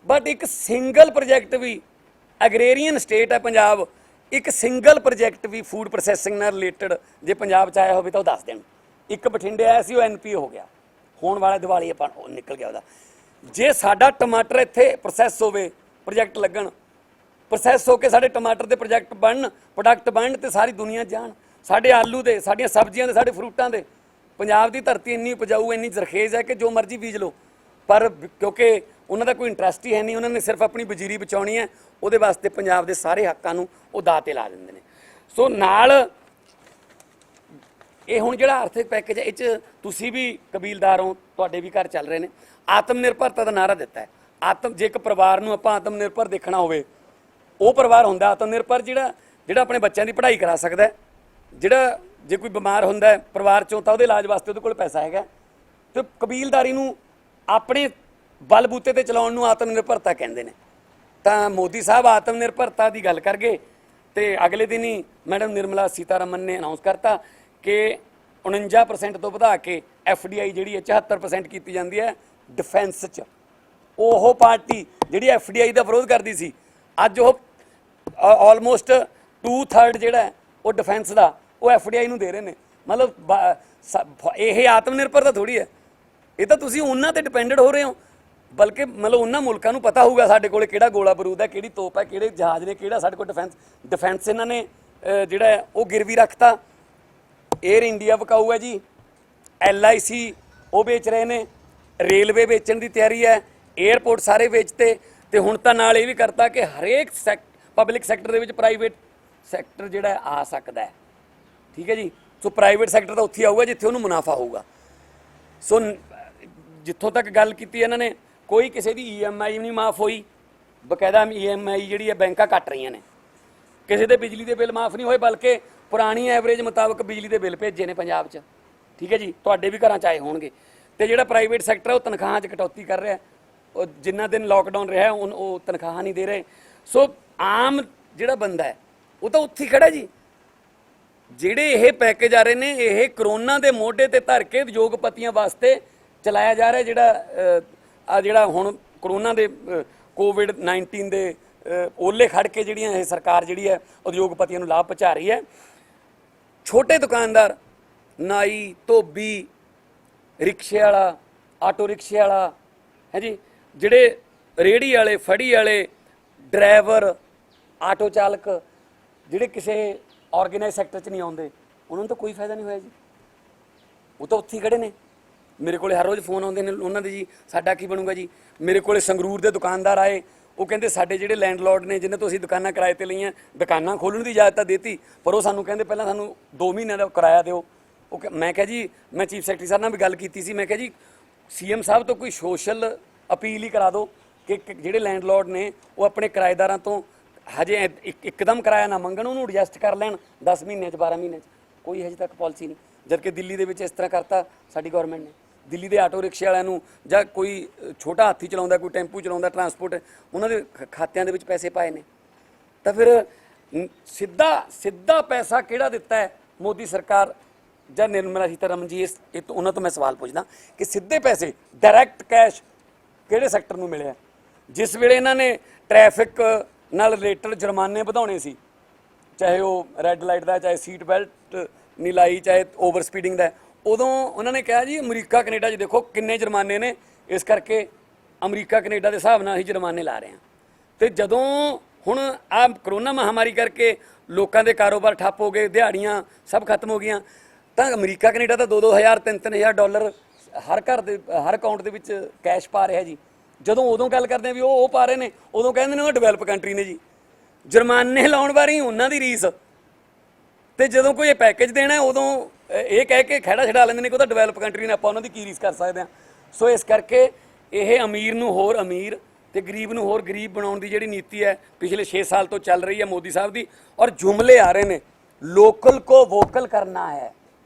ਬਟ ਇੱਕ ਸਿੰਗਲ ਪ੍ਰੋਜੈਕਟ ਵੀ, ਐਗਰੇਰੀਅਨ ਸਟੇਟ ਹੈ ਪੰਜਾਬ, ਇੱਕ ਸਿੰਗਲ ਪ੍ਰੋਜੈਕਟ ਵੀ ਫੂਡ ਪ੍ਰੋਸੈਸਿੰਗ ਨਾਲ ਰਿਲੇਟਡ ਜੇ ਪੰਜਾਬ 'ਚ ਆਇਆ ਹੋਵੇ ਤਾਂ ਉਹ ਦੱਸ ਦੇਣ। ਇੱਕ ਬਠਿੰਡੇ ਆਇਆ ਸੀ, ਉਹ NPA ਹੋ ਗਿਆ, ਹੋਣ ਵਾਲਾ ਦਿਵਾਲੀ ਆਪਾਂ ਉਹ ਨਿਕਲ ਗਿਆ ਉਹਦਾ। ਜੇ ਸਾਡਾ ਟਮਾਟਰ ਇੱਥੇ ਪ੍ਰੋਸੈਸ ਹੋਵੇ, ਪ੍ਰੋਜੈਕਟ ਲੱਗਣ, ਪ੍ਰੋਸੈਸ ਹੋ ਕੇ ਸਾਡੇ ਟਮਾਟਰ ਦੇ ਪ੍ਰੋਜੈਕਟ ਬਣਨ, ਪ੍ਰੋਡਕਟ ਬਣਨ ਤੇ ਸਾਰੀ ਦੁਨੀਆ ਜਾਣ, ਸਾਡੇ ਆਲੂ ਦੇ, ਸਾਡੀਆਂ ਸਬਜ਼ੀਆਂ ਦੇ, ਸਾਡੇ ਫਰੂਟਾਂ ਦੇ। ਪੰਜਾਬ ਦੀ ਧਰਤੀ ਇੰਨੀ ਉਪਜਾਊ, ਇੰਨੀ ਜ਼ਰਖੇਜ਼ ਹੈ ਕਿ ਜੋ ਮਰਜ਼ੀ ਬੀਜ ਲਓ, ਪਰ ਕਿਉਂਕਿ ਉਹਨਾਂ ਦਾ ਕੋਈ ਇੰਟਰਸਟ ਹੀ ਹੈ ਨਹੀਂ, ਉਹਨਾਂ ਨੇ ਸਿਰਫ ਆਪਣੀ ਵਜ਼ੀਰੀ ਬਚਾਉਣੀ ਹੈ, ਉਹਦੇ ਵਾਸਤੇ ਪੰਜਾਬ ਦੇ ਸਾਰੇ ਹੱਕਾਂ ਨੂੰ ਉਹ ਦਾਅ 'ਤੇ ਲਾ ਦਿੰਦੇ ਨੇ। ਸੋ ਨਾਲ ਇਹ ਹੁਣ ਜਿਹੜਾ ਆਰਥਿਕ ਪੈਕੇਜ ਹੈ, ਇਹ 'ਚ ਤੁਸੀਂ ਵੀ ਕਬੀਲਦਾਰ ਹੋ, ਤੁਹਾਡੇ ਵੀ ਘਰ ਚੱਲ ਰਹੇ ਨੇ। ਆਤਮ ਨਿਰਭਰਤਾ ਦਾ ਨਾਅਰਾ ਦਿੱਤਾ ਹੈ। ਜੇ ਇੱਕ ਪਰਿਵਾਰ ਨੂੰ ਆਪਾਂ ਆਤਮ ਨਿਰਭਰ ਦੇਖਣਾ ਹੋਵੇ, ਉਹ ਪਰਿਵਾਰ ਹੁੰਦਾ ਆਤਮ ਨਿਰਭਰ ਜਿਹੜਾ ਆਪਣੇ ਬੱਚਿਆਂ ਦੀ ਪੜ੍ਹਾਈ ਕਰਾ ਸਕਦਾ, ਜਿਹੜਾ ਜੇ ਕੋਈ ਬਿਮਾਰ ਹੁੰਦਾ ਹੈ ਪਰਿਵਾਰ 'ਚੋਂ ਤਾਂ ਉਹਦੇ ਇਲਾਜ ਵਾਸਤੇ ਉਹਦੇ ਕੋਲ ਪੈਸਾ ਹੈਗਾ। ਤੇ ਕਬੀਲਦਾਰੀ ਨੂੰ ਆਪਣੇ ਬਲਬੂਤੇ 'ਤੇ ਚਲਾਉਣ ਨੂੰ ਆਤਮ ਨਿਰਭਰਤਾ ਕਹਿੰਦੇ ਨੇ। ਤਾਂ ਮੋਦੀ ਸਾਹਿਬ ਆਤਮ ਨਿਰਭਰਤਾ ਦੀ ਗੱਲ ਕਰ ਗਏ, ਤੇ ਅਗਲੇ ਦਿਨ ਹੀ ਮੈਡਮ ਨਿਰਮਲਾ ਸੀਤਾਰਮਨ ਨੇ ਅਨਾਉਂਸ ਕਰਤਾ ਕਿ 49% ਤੋਂ ਵਧਾ ਕੇ FDI ਜਿਹੜੀ ਹੈ 74% ਕੀਤੀ ਜਾਂਦੀ ਹੈ ਡਿਫੈਂਸ 'ਚ। ਉਹ ਪਾਰਟੀ ਜਿਹੜੀ FDI ਦਾ ਵਿਰੋਧ ਕਰਦੀ ਸੀ, ਅੱਜ ਉਹ ਆਲਮੋਸਟ 2/3 ਜਿਹੜਾ ਉਹ ਡਿਫੈਂਸ ਦਾ ਉਹ FDI ਨੂੰ ਦੇ ਰਹੇ ਨੇ। ਮਤਲਬ ਇਹ ਆਤਮ ਨਿਰਭਰਤਾ ਥੋੜ੍ਹੀ ਹੈ, ਇਹ ਤਾਂ ਤੁਸੀਂ ਉਹਨਾਂ 'ਤੇ ਡਿਪੈਂਡਡ ਹੋ ਰਹੇ ਹੋ। ਬਲਕਿ ਮਤਲਬ ਉਹਨਾਂ ਮੁਲਕਾਂ ਨੂੰ ਪਤਾ ਹੋਊਗਾ ਸਾਡੇ ਕੋਲ ਕਿਹੜਾ ਗੋਲਾ ਬਰੂਦ ਹੈ, ਕਿਹੜੀ ਤੋਪ ਹੈ, ਕਿਹੜੇ ਜਹਾਜ਼ ਨੇ, ਕਿਹੜਾ ਸਾਡੇ ਕੋਲ ਡਿਫੈਂਸ ਇਹਨਾਂ ਨੇ ਜਿਹੜਾ ਉਹ ਗਿਰਵੀ ਰੱਖਤਾ। ਏਅਰ ਇੰਡੀਆ ਵਿਕਾਊ ਹੈ ਜੀ, LIC ਉਹ ਵੇਚ ਰਹੇ ਨੇ, ਰੇਲਵੇ ਵੇਚਣ ਦੀ ਤਿਆਰੀ ਹੈ, ਏਅਰਪੋਰਟ ਸਾਰੇ ਵੇਚਤੇ, ਤੇ ਹੁਣ ਤਾਂ ਨਾਲ ਇਹ ਵੀ ਕਰਤਾ ਕਿ ਹਰੇਕ ਪਬਲਿਕ ਸੈਕਟਰ ਦੇ ਵਿੱਚ ਪ੍ਰਾਈਵੇਟ ਸੈਕਟਰ ਜਿਹੜਾ ਆ ਸਕਦਾ ਹੈ। ਠੀਕ ਹੈ ਜੀ। ਸੋ ਪ੍ਰਾਈਵੇਟ ਸੈਕਟਰ ਤਾਂ ਉੱਥੇ ਆਊਗਾ ਜਿੱਥੇ ਉਹਨੂੰ ਮੁਨਾਫਾ ਹੋਊਗਾ। ਸੋ ਜਿੱਥੋਂ ਤੱਕ ਗੱਲ ਕੀਤੀ ਇਹਨਾਂ ਨੇ, ਕੋਈ ਕਿਸੇ ਦੀ EMI ਨਹੀਂ ਮਾਫ ਹੋਈ, ਬਕਾਇਦਾ EMI ਜਿਹੜੀ ਹੈ ਬੈਂਕਾਂ ਕੱਟ ਰਹੀਆਂ ਨੇ। ਕਿਸੇ ਦੇ ਬਿਜਲੀ ਦੇ ਬਿੱਲ ਮਾਫ ਨਹੀਂ ਹੋਏ, ਬਲਕਿ ਪੁਰਾਣੀ ਐਵਰੇਜ ਮੁਤਾਬਕ ਬਿਜਲੀ ਦੇ ਬਿੱਲ ਭੇਜੇ ਨੇ ਪੰਜਾਬ 'ਚ। ਠੀਕ ਹੈ ਜੀ, ਤੁਹਾਡੇ ਵੀ ਘਰਾਂ 'ਚ ਆਏ ਹੋਣਗੇ। ਤੇ ਜਿਹੜਾ ਪ੍ਰਾਈਵੇਟ ਸੈਕਟਰ ਹੈ ਉਹ ਤਨਖਾਹਾਂ 'ਚ ਕਟੌਤੀ ਕਰ ਰਿਹਾ, ਉਹ ਜਿੰਨਾ ਦਿਨ ਲਾਕਡਾਊਨ ਰਿਹਾ ਉਹ ਤਨਖਾਹਾਂ ਨਹੀਂ ਦੇ ਰਹੇ। ਸੋ ਆਮ ਜਿਹੜਾ ਬੰਦਾ ਹੈ ਉਹ ਤਾਂ ਉੱਥੇ ਹੀ ਖੜਾ ਜੀ। ਜਿਹੜੇ ਇਹ ਪੈਕੇਜ ਆ ਰਹੇ ਨੇ ਇਹ ਕਰੋਨਾ ਦੇ ਮੋਢੇ ਤੇ ਧਰ ਕੇ ਉਦਯੋਗਪਤੀਆਂ ਵਾਸਤੇ ਚਲਾਇਆ ਜਾ ਰਿਹਾ। ਜਿਹੜਾ ਹੁਣ ਕਰੋਨਾ ਦੇ ਕੋਵਿਡ-19 ਦੇ ਓਲੇ ਖੜ ਕੇ ਜਿਹੜੀਆਂ ਇਹ ਸਰਕਾਰ ਜਿਹੜੀ ਹੈ ਉਦਯੋਗਪਤੀਆਂ ਨੂੰ ਲਾਭ ਪਹੁੰਚਾ ਰਹੀ ਹੈ। ਛੋਟੇ ਦੁਕਾਨਦਾਰ, ਨਾਈ, ਧੋਬੀ, ਰਿਕਸ਼ੇ ਵਾਲਾ, ਆਟੋ ਰਿਕਸ਼ੇ ਵਾਲਾ ਹੈ ਜੀ, ਜਿਹੜੇ ਰੇਹੜੀ ਵਾਲੇ, ਫੜੀ ਵਾਲੇ, ਡਰਾਈਵਰ, ਆਟੋ ਚਾਲਕ, ਜਿਹੜੇ ਕਿਸੇ ਆਰਗੇਨਾਈਜ਼ ਸੈਕਟਰ 'ਚ ਨਹੀਂ ਆਉਂਦੇ, ਉਹਨਾਂ ਨੂੰ ਤਾਂ ਕੋਈ ਫਾਇਦਾ ਨਹੀਂ ਹੋਇਆ ਜੀ। ਉਹ ਤਾਂ ਉੱਥੇ ਹੀ ਖੜੇ ਨੇ। ਮੇਰੇ ਕੋਲੇ ਹਰ ਰੋਜ਼ ਫੋਨ ਆਉਂਦੇ ਨੇ ਉਹਨਾਂ ਦੇ, ਜੀ ਸਾਡਾ ਕੀ ਬਣੂਗਾ ਜੀ। ਮੇਰੇ ਕੋਲੇ ਸੰਗਰੂਰ ਦੇ ਦੁਕਾਨਦਾਰ ਆਏ, ਉਹ ਕਹਿੰਦੇ ਸਾਡੇ ਜਿਹੜੇ ਲੈਂਡਲੋਰਡ ਨੇ ਜਿਨ੍ਹਾਂ ਤੋਂ ਅਸੀਂ ਦੁਕਾਨਾਂ ਕਿਰਾਏ 'ਤੇ ਲਈਆਂ, ਦੁਕਾਨਾਂ ਖੋਲ੍ਹਣ ਦੀ ਇਜਾਜ਼ਤ ਤਾਂ ਦੇਤੀ, ਪਰ ਉਹ ਸਾਨੂੰ ਕਹਿੰਦੇ ਪਹਿਲਾਂ ਸਾਨੂੰ 2 ਮਹੀਨਿਆਂ ਦਾ ਕਿਰਾਇਆ ਦਿਓ। ਮੈਂ ਕਿਹਾ ਜੀ, ਮੈਂ ਚੀਫ ਸੈਕਟਰੀ ਸਾਹਿਬ ਨਾਲ ਵੀ ਗੱਲ ਕੀਤੀ ਸੀ, ਮੈਂ ਕਿਹਾ ਜੀ ਸੀਐਮ ਸਾਹਿਬ ਤੋਂ ਕੋਈ ਸੋਸ਼ਲ ਅਪੀਲ ਹੀ ਕਰਾ ਦਿਓ ਕਿ ਜਿਹੜੇ ਲੈਂਡਲੋਰਡ ਨੇ ਉਹ ਆਪਣੇ ਕਿਰਾਏਦਾਰਾਂ ਤੋਂ ਹਜੇ ਇੱਕਦਮ ਕਿਰਾਇਆ ਨਾ ਮੰਗਣ, ਉਹਨੂੰ ਐਡਜਸਟ ਕਰ ਲੈਣ 10 ਮਹੀਨਿਆਂ 'ਚ, 12 ਮਹੀਨਿਆਂ 'ਚ। ਕੋਈ ਹਜੇ ਤੱਕ ਪਾਲਿਸੀ ਨਹੀਂ। ਜਦਕਿ ਦਿੱਲੀ ਦੇ ਵਿੱਚ ਇਸ ਤਰ੍ਹਾਂ ਕਰਤਾ ਸਾਡੀ ਗੌਰਮੈਂਟ ਨੇ। ਦਿੱਲੀ ਦੇ ਆਟੋ ਰਿਕਸ਼ੇ ਵਾਲਿਆਂ ਨੂੰ ਜਾਂ ਕੋਈ ਛੋਟਾ ਹਾਥੀ ਚਲਾਉਂਦਾ, ਕੋਈ ਟੈਂਪੂ ਚਲਾਉਂਦਾ, ਟਰਾਂਸਪੋਰਟ, ਉਹਨਾਂ ਦੇ ਖਾਤਿਆਂ ਦੇ ਵਿੱਚ ਪੈਸੇ ਪਾਏ ਨੇ। ਤਾਂ ਫਿਰ ਸਿੱਧਾ ਪੈਸਾ ਕਿਹੜਾ ਦਿੱਤਾ ਹੈ ਮੋਦੀ ਸਰਕਾਰ ਜਾਂ ਨਿਰਮਲਾ ਸੀਤਾਰਮਨ ਜੀ? ਇਹ ਤੋਂ ਉਹਨਾਂ ਤੋਂ ਮੈਂ ਸਵਾਲ ਪੁੱਛਦਾ ਕਿ ਸਿੱਧੇ ਪੈਸੇ, ਡਾਇਰੈਕਟ ਕੈਸ਼ ਕਿਹੜੇ ਸੈਕਟਰ ਨੂੰ ਮਿਲਿਆ? ਜਿਸ ਵੇਲੇ ਇਹਨਾਂ ਨੇ ਟ੍ਰੈਫਿਕ ਨਾਲ ਰਿਲੇਟਡ ਜੁਰਮਾਨੇ ਵਧਾਉਣੇ ਸੀ, ਚਾਹੇ ਉਹ ਰੈੱਡ ਲਾਈਟ ਦਾ, ਚਾਹੇ ਸੀਟ ਬੈਲਟ ਨਹੀਂ ਲਾਈ, ਚਾਹੇ ਓਵਰ ਸਪੀਡਿੰਗ ਦਾ, ਉਦੋਂ ਉਹਨਾਂ ਨੇ ਕਿਹਾ ਜੀ ਅਮਰੀਕਾ ਕੈਨੇਡਾ 'ਚ ਦੇਖੋ ਕਿੰਨੇ ਜੁਰਮਾਨੇ ਨੇ, ਇਸ ਕਰਕੇ ਅਮਰੀਕਾ ਕੈਨੇਡਾ ਦੇ ਹਿਸਾਬ ਨਾਲ ਅਸੀਂ ਜੁਰਮਾਨੇ ਲਾ ਰਹੇ ਹਾਂ। ਅਤੇ ਜਦੋਂ ਹੁਣ ਆਹ ਕਰੋਨਾ ਮਹਾਮਾਰੀ ਕਰਕੇ ਲੋਕਾਂ ਦੇ ਕਾਰੋਬਾਰ ਠੱਪ ਹੋ ਗਏ, ਦਿਹਾੜੀਆਂ ਸਭ ਖਤਮ ਹੋ ਗਈਆਂ, ਤਾਂ ਅਮਰੀਕਾ ਕੈਨੇਡਾ ਤਾਂ 2-2 ਹਜ਼ਾਰ, 3-3 ਹਜ਼ਾਰ ਡਾਲਰ ਹਰ ਘਰ ਦੇ ਹਰ ਅਕਾਊਂਟ ਦੇ ਵਿੱਚ ਕੈਸ਼ ਪਾ ਰਿਹਾ ਜੀ। ਜਦੋਂ ਉਦੋਂ ਗੱਲ ਕਰਦੇ ਵੀ ਉਹ ਪਾ ਰਹੇ ਨੇ, ਉਦੋਂ ਕਹਿੰਦੇ ਨੇ ਉਹ ਡਿਵੈਲਪ ਕੰਟਰੀ ਨੇ ਜੀ। ਜੁਰਮਾਨੇ ਲਾਉਣ ਬਾਰੇ ਉਹਨਾਂ ਦੀ ਰੀਸ, ਤੇ ਜਦੋਂ ਕੋਈ ਇਹ ਪੈਕੇਜ ਦੇਣਾ ਉਦੋਂ ਇਹ ਕਹਿ ਕੇ ਖਹਿੜਾ ਛਡਾ ਲੈਂਦੇ ਨੇ ਕਿ ਉਹ ਤਾਂ ਡਿਵੈਲਪ ਕੰਟਰੀ ਨੇ, ਆਪਾਂ ਉਹਨਾਂ ਦੀ ਕੀ ਰੀਸ ਕਰ ਸਕਦੇ ਹਾਂ। ਸੋ ਇਸ ਕਰਕੇ ਇਹ ਅਮੀਰ ਨੂੰ ਹੋਰ ਅਮੀਰ ਤੇ ਗਰੀਬ ਨੂੰ ਹੋਰ ਗਰੀਬ ਬਣਾਉਣ ਦੀ ਜਿਹੜੀ ਨੀਤੀ ਹੈ ਪਿਛਲੇ 6 ਸਾਲ ਤੋਂ ਚੱਲ ਰਹੀ ਹੈ ਮੋਦੀ ਸਾਹਿਬ ਦੀ। ਔਰ ਜੁਮਲੇ ਆ ਰਹੇ ਨੇ, ਲੋਕਲ को वोकल करना है,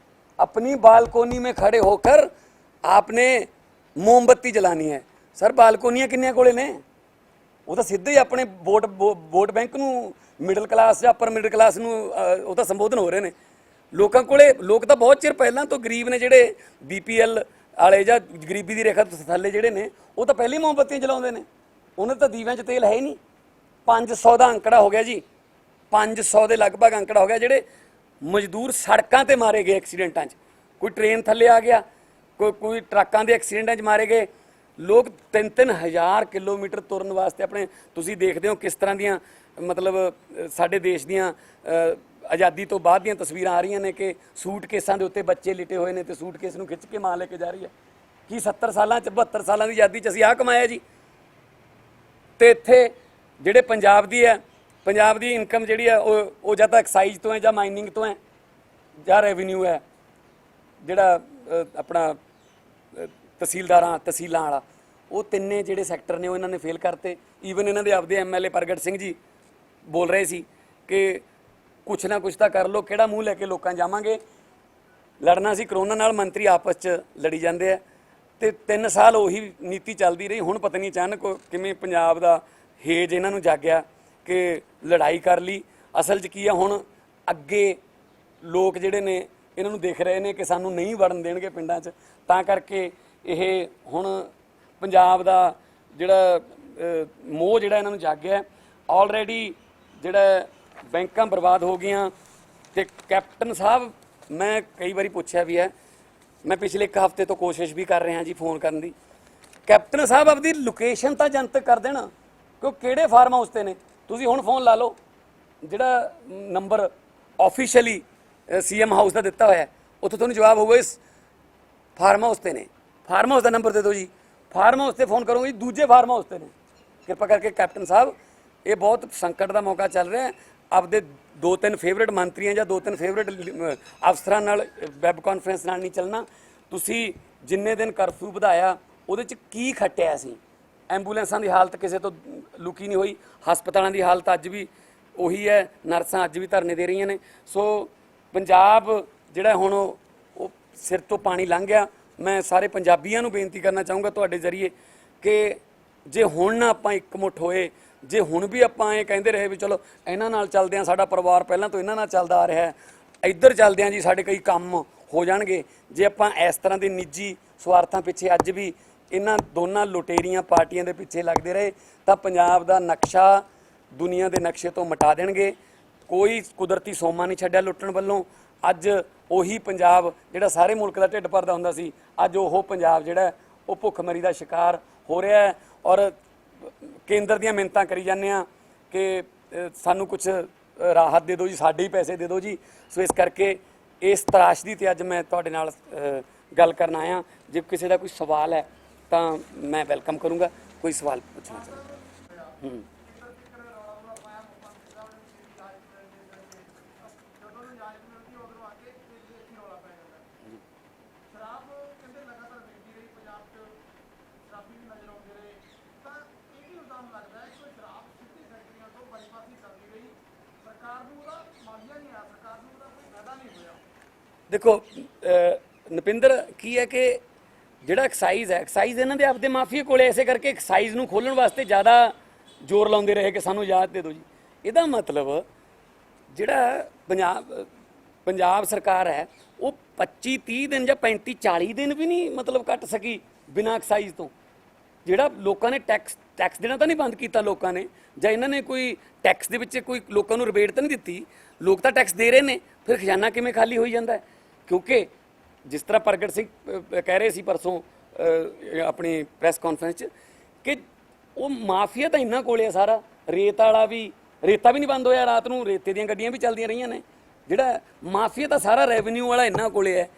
अपनी बालकोनी में खड़े होकर आपने मोमबत्ती जलानी है। सर बालकोनियां किन्नियां कोले ने? ਉਹ ਤਾਂ ਸਿੱਧੇ ਹੀ ਆਪਣੇ ਵੋਟ ਬੈਂਕ ਨੂੰ, ਮਿਡਲ ਕਲਾਸ ਜਾਂ ਅਪਰ ਮਿਡਲ ਕਲਾਸ ਨੂੰ ਉਹ ਤਾਂ ਸੰਬੋਧਨ ਹੋ ਰਹੇ ਨੇ। ਲੋਕਾਂ ਕੋਲੇ, ਲੋਕ ਤਾਂ ਬਹੁਤ ਚਿਰ ਪਹਿਲਾਂ ਤੋਂ ਗਰੀਬ ਨੇ, ਜਿਹੜੇ BPL ਵਾਲੇ ਜਾਂ ਗਰੀਬੀ ਦੀ ਰੇਖਾ ਤੋਂ ਥੱਲੇ ਜਿਹੜੇ ਨੇ, ਉਹ ਤਾਂ ਪਹਿਲਾਂ ਹੀ ਮੋਮਬੱਤੀਆਂ ਜਲਾਉਂਦੇ ਨੇ। ਉਹਨਾਂ ਤਾਂ ਦੀਵਿਆਂ 'ਚ ਤੇਲ ਹੈ ਹੀ ਨਹੀਂ। 500 ਦਾ ਅੰਕੜਾ ਹੋ ਗਿਆ ਜੀ, 500 ਦੇ ਲਗਭਗ ਅੰਕੜਾ ਹੋ ਗਿਆ ਜਿਹੜੇ ਮਜ਼ਦੂਰ ਸੜਕਾਂ 'ਤੇ ਮਾਰੇ ਗਏ ਐਕਸੀਡੈਂਟਾਂ 'ਚ। ਕੋਈ ਟ੍ਰੇਨ ਥੱਲੇ ਆ ਗਿਆ, ਕੋਈ ਟਰੱਕਾਂ ਦੇ ਐਕਸੀਡੈਂਟਾਂ 'ਚ ਮਾਰੇ ਗਏ ਲੋਕ। 3-3 ਹਜ਼ਾਰ ਕਿਲੋਮੀਟਰ ਤੁਰਨ ਵਾਸਤੇ ਆਪਣੇ, ਤੁਸੀਂ ਦੇਖਦੇ ਹੋ ਕਿਸ ਤਰ੍ਹਾਂ ਦੀਆਂ ਮਤਲਬ ਸਾਡੇ ਦੇਸ਼ ਦੀਆਂ ਆਜ਼ਾਦੀ ਤੋਂ ਬਾਅਦ ਦੀਆਂ ਤਸਵੀਰਾਂ ਆ ਰਹੀਆਂ ਨੇ ਕਿ ਸੂਟਕੇਸਾਂ ਦੇ ਉੱਤੇ ਬੱਚੇ ਲਿਟੇ ਹੋਏ ਨੇ ਤੇ ਸੂਟਕੇਸ ਨੂੰ ਖਿੱਚ ਕੇ ਮਾਂ ਲੈ ਕੇ ਜਾ ਰਹੀ ਹੈ। ਕੀ 70 ਸਾਲਾਂ 'ਚ 72 ਸਾਲਾਂ ਦੀ ਆਜ਼ਾਦੀ 'ਚ ਅਸੀਂ ਆਹ ਕਮਾਇਆ ਜੀ? ਤੇ ਇੱਥੇ ਜਿਹੜੇ ਪੰਜਾਬ ਦੀ ਹੈ, ਪੰਜਾਬ ਦੀ ਇਨਕਮ ਜਿਹੜੀ ਹੈ ਉਹ ਜਾਂ ਤਾਂ ਐਕਸਾਈਜ਼ ਤੋਂ ਹੈ ਜਾਂ ਮਾਈਨਿੰਗ ਤੋਂ ਹੈ ਜਾਂ ਰੈਵਨਿਊ ਹੈ, ਜਿਹੜਾ ਆਪਣਾ ਤਹਿਸੀਲਾਂ ਵਾਲਾ, ਉਹ ਤਿੰਨੇ ਜਿਹੜੇ ਸੈਕਟਰ ਨੇ ਉਹ ਇਹਨਾਂ ਨੇ ਫੇਲ ਕਰਤੇ। ਈਵਨ ਇਹਨਾਂ ਦੇ ਆਪਦੇ MLA ਪ੍ਰਗਟ ਸਿੰਘ ਜੀ ਬੋਲ ਰਹੇ ਸੀ ਕਿ ਕੁਛ ਨਾ ਕੁਛ ਤਾਂ ਕਰ ਲਓ, ਕਿਹੜਾ ਮੂੰਹ ਲੈ ਕੇ ਲੋਕਾਂ ਜਾਵਾਂਗੇ। ਲੜਨਾ ਸੀ ਕਰੋਨਾ ਨਾਲ, ਮੰਤਰੀ ਆਪਸ 'ਚ ਲੜੀ ਜਾਂਦੇ ਆ ਤੇ 3 ਸਾਲ ਉਹੀ ਨੀਤੀ ਚੱਲਦੀ ਰਹੀ। ਹੁਣ ਪਤਾ ਨਹੀਂ ਅਚਾਨਕ ਕਿਵੇਂ ਪੰਜਾਬ ਦਾ ਹੇਜ ਇਹਨਾਂ ਨੂੰ ਜਾਗਿਆ ਕਿ ਲੜਾਈ ਕਰ ਲਈ। ਅਸਲ 'ਚ ਕੀ ਆ, ਹੁਣ ਅੱਗੇ ਲੋਕ ਜਿਹੜੇ ਨੇ ਇਹਨਾਂ ਨੂੰ ਦੇਖ ਰਹੇ ਨੇ ਕਿ ਸਾਨੂੰ ਨਹੀਂ ਵੜਨ ਦੇਣਗੇ ਪਿੰਡਾਂ 'ਚ, ਤਾਂ ਕਰਕੇ ਇਹ ਹੁਣ ਪੰਜਾਬ ਦਾ ਜਿਹੜਾ ਮੋਹ ਜਿਹੜਾ ਇਹਨਾਂ ਨੂੰ ਜਾਗਿਆ। ਆਲਰੇਡੀ ਜਿਹੜਾ ਬੈਂਕਾਂ ਬਰਬਾਦ ਹੋ ਗਈਆਂ। ਤੇ ਕੈਪਟਨ ਸਾਹਿਬ, ਮੈਂ ਕਈ ਵਾਰੀ ਪੁੱਛਿਆ ਵੀ ਹੈ, ਮੈਂ ਪਿਛਲੇ 1 ਹਫ਼ਤੇ ਤੋਂ ਕੋਸ਼ਿਸ਼ ਵੀ ਕਰ ਰਿਹਾ ਜੀ ਫੋਨ ਕਰਨ ਦੀ। ਕੈਪਟਨ ਸਾਹਿਬ ਆਪਦੀ ਲੋਕੇਸ਼ਨ ਤਾਂ ਜਨਤਕ ਕਰ ਦੇਣਾ ਕਿ ਉਹ ਕਿਹੜੇ ਫਾਰਮ ਹਾਊਸ 'ਤੇ ਨੇ। ਤੁਸੀਂ ਹੁਣ ਫੋਨ ਲਾ ਲਓ, ਜਿਹੜਾ ਨੰਬਰ ਆਫੀਸ਼ੀਅਲੀ CM ਹਾਊਸ ਦਾ ਦਿੱਤਾ ਹੋਇਆ, ਉੱਥੋਂ ਤੁਹਾਨੂੰ ਜਵਾਬ ਹੋਊਗਾ ਇਸ ਫਾਰਮ ਹਾਊਸ 'ਤੇ ਨੇ। ਫਾਰਮ ਹਾਊਸ ਦਾ ਨੰਬਰ ਦੇ ਦਿਓ ਜੀ, ਫਾਰਮ ਹਾਊਸ 'ਤੇ ਫੋਨ ਕਰੋਗੇ ਜੀ, ਦੂਜੇ ਫਾਰਮ ਹਾਊਸ 'ਤੇ ਨੇ। ਕਿਰਪਾ ਕਰਕੇ ਕੈਪਟਨ ਸਾਹਿਬ, ਇਹ ਬਹੁਤ ਸੰਕਟ ਦਾ ਮੌਕਾ ਚੱਲ ਰਿਹਾ। ਆਪਦੇ 2-3 ਫੇਵਰੇਟ ਮੰਤਰੀਆਂ ਜਾਂ 2-3 ਫੇਵਰੇਟ ਅਫਸਰਾਂ ਨਾਲ ਵੈਬ ਕਾਨਫਰੰਸ ਨਾਲ ਨਹੀਂ ਚੱਲਣਾ। ਤੁਸੀਂ ਜਿੰਨੇ ਦਿਨ ਕਰਫਿਊ ਵਧਾਇਆ ਉਹਦੇ 'ਚ ਕੀ ਖੱਟਿਆ ਸੀ? ਐਂਬੂਲੈਂਸਾਂ ਦੀ ਹਾਲਤ ਕਿਸੇ ਤੋਂ ਲੁਕੀ ਨਹੀਂ ਹੋਈ, ਹਸਪਤਾਲਾਂ ਦੀ ਹਾਲਤ ਅੱਜ ਵੀ ਉਹੀ ਹੈ, ਨਰਸਾਂ ਅੱਜ ਵੀ ਧਰਨੇ ਦੇ ਰਹੀਆਂ ਨੇ। ਸੋ ਪੰਜਾਬ ਜਿਹੜਾ ਹੁਣ ਉਹ ਸਿਰ ਤੋਂ ਪਾਣੀ ਲੰਘ ਗਿਆ। ਮੈਂ ਸਾਰੇ ਪੰਜਾਬੀਆਂ ਨੂੰ ਬੇਨਤੀ ਕਰਨਾ ਚਾਹੂੰਗਾ ਤੁਹਾਡੇ ਜ਼ਰੀਏ ਕਿ ਜੇ ਹੁਣ ਨਾ ਆਪਾਂ ਇਕਮੁੱਠ ਹੋਏ ਜੇ ਹੁਣ ਵੀ ਆਪਾਂ ਇਹ ਕਹਿੰਦੇ ਰਹੇ ਵੀ ਚਲੋ ਇਹਨਾਂ ਨਾਲ ਚੱਲਦੇ ਹਾਂ, ਸਾਡਾ ਪਰਿਵਾਰ ਪਹਿਲਾਂ ਤੋਂ ਇਹਨਾਂ ਨਾਲ ਚੱਲਦਾ ਆ ਰਿਹਾ ਹੈ, ਇੱਧਰ ਚੱਲਦੇ ਹਾਂ ਜੀ ਸਾਡੇ ਕਈ ਕੰਮ ਹੋ ਜਾਣਗੇ, ਜੇ ਆਪਾਂ ਇਸ ਤਰ੍ਹਾਂ ਦੇ ਨਿੱਜੀ ਸਵਾਰਥਾਂ ਪਿੱਛੇ ਅੱਜ ਵੀ ਇਹਨਾਂ ਦੋਨਾਂ ਲੁਟੇਰੀਆਂ ਪਾਰਟੀਆਂ ਦੇ ਪਿੱਛੇ ਲੱਗਦੇ ਰਹੇ ਤਾਂ ਪੰਜਾਬ ਦਾ ਨਕਸ਼ਾ ਦੁਨੀਆ ਦੇ ਨਕਸ਼ੇ ਤੋਂ ਮਿਟਾ ਦੇਣਗੇ। ਕੋਈ ਕੁਦਰਤੀ ਸੋਮਾ ਨਹੀਂ ਛੱਡਿਆ ਲੁੱਟਣ ਵੱਲੋਂ। ਅੱਜ ਉਹੀ ਪੰਜਾਬ ਜਿਹੜਾ ਸਾਰੇ ਮੁਲਕ ਦਾ ਢਿੱਡ ਭਰਦਾ ਹੁੰਦਾ ਸੀ, ਅੱਜ ਉਹ ਪੰਜਾਬ ਜਿਹੜਾ ਉਹ ਭੁੱਖਮਰੀ ਦਾ ਸ਼ਿਕਾਰ ਹੋ ਰਿਹਾ ਹੈ। ਔਰ ਕੇਂਦਰ ਦੀਆਂ ਮਿੰਨਤਾਂ ਕਰੀ ਜਾਂਦੇ ਆ ਕਿ ਸਾਨੂੰ ਕੁਝ ਰਾਹਤ ਦੇ ਦਿਓ ਜੀ, ਸਾਡੇ ਹੀ ਪੈਸੇ ਦੇ ਦਿਓ ਜੀ। ਸੋ ਇਸ ਕਰਕੇ ਇਸ ਤਰਾਸ਼ਦੀ ਤੇ ਅੱਜ ਮੈਂ ਤੁਹਾਡੇ ਨਾਲ ਗੱਲ ਕਰਨ ਆਇਆ। ਜੇ ਕਿਸੇ ਦਾ ਕੋਈ ਸਵਾਲ ਹੈ ਤਾਂ ਮੈਂ ਵੈਲਕਮ ਕਰੂੰਗਾ। ਕੋਈ ਸਵਾਲ ਪੁੱਛਣਾ ਚਾਹੁੰਦਾ? ਦੇਖੋ ਨਪਿੰਦਰ, ਕੀ ਹੈ ਕਿ ਜਿਹੜਾ ਐਕਸਾਈਜ਼ ਹੈ, ਐਕਸਾਈਜ਼ ਇਹਨਾਂ ਦੇ ਆਪਦੇ ਮਾਫੀਏ ਕੋਲੇ, ਇਸੇ ਕਰਕੇ ਐਕਸਾਈਜ਼ ਨੂੰ ਖੋਲ੍ਹਣ ਵਾਸਤੇ ਜ਼ਿਆਦਾ ਜ਼ੋਰ ਲਾਉਂਦੇ ਰਹੇ ਕਿ ਸਾਨੂੰ ਇਜਾਜ਼ਤ ਦੇ ਦਿਓ ਜੀ। ਇਹਦਾ ਮਤਲਬ ਜਿਹੜਾ ਪੰਜਾਬ ਸਰਕਾਰ ਹੈ ਉਹ 25-30 ਦਿਨ ਜਾਂ 35-40 ਦਿਨ ਵੀ ਨਹੀਂ ਮਤਲਬ ਕੱਟ ਸਕੀ ਬਿਨਾਂ ਐਕਸਾਈਜ਼ ਤੋਂ। ਜਿਹੜਾ ਲੋਕਾਂ ਨੇ ਟੈਕਸ ਦੇਣਾ ਤਾਂ ਨਹੀਂ ਬੰਦ ਕੀਤਾ ਲੋਕਾਂ ਨੇ, ਜਾਂ ਇਹਨਾਂ ਨੇ ਕੋਈ ਟੈਕਸ ਦੇ ਵਿੱਚ ਕੋਈ ਲੋਕਾਂ ਨੂੰ ਰਿਬੇਟ ਤਾਂ ਨਹੀਂ ਦਿੱਤੀ। ਲੋਕ ਤਾਂ ਟੈਕਸ ਦੇ ਰਹੇ ਨੇ, ਫਿਰ ਖਜ਼ਾਨਾ ਕਿਵੇਂ ਖਾਲੀ ਹੋਈ ਜਾਂਦਾ ਹੈ? ਕਿਉਂਕਿ ਜਿਸ ਤਰ੍ਹਾਂ ਪ੍ਰਗਟ ਸਿੰਘ ਕਹਿ ਰਹੇ ਸੀ ਪਰਸੋਂ ਆਪਣੀ ਪ੍ਰੈਸ ਕਾਨਫਰੰਸ 'ਚ ਕਿ ਉਹ ਮਾਫੀਆ ਤਾਂ ਇਹਨਾਂ ਕੋਲੇ ਆ ਸਾਰਾ। ਰੇਤ ਵਾਲਾ ਵੀ, ਰੇਤਾ ਵੀ ਨਹੀਂ ਬੰਦ ਹੋਇਆ ਰਾਤ ਨੂੰ, ਰੇਤੇ ਦੀਆਂ ਗੱਡੀਆਂ ਵੀ ਚੱਲਦੀਆਂ ਰਹੀਆਂ ਨੇ। ਜਿਹੜਾ ਮਾਫੀਆ ਤਾਂ ਸਾਰਾ ਰੈਵਨਿਊ ਵਾਲਾ ਇਹਨਾਂ ਕੋਲੇ ਹੈ।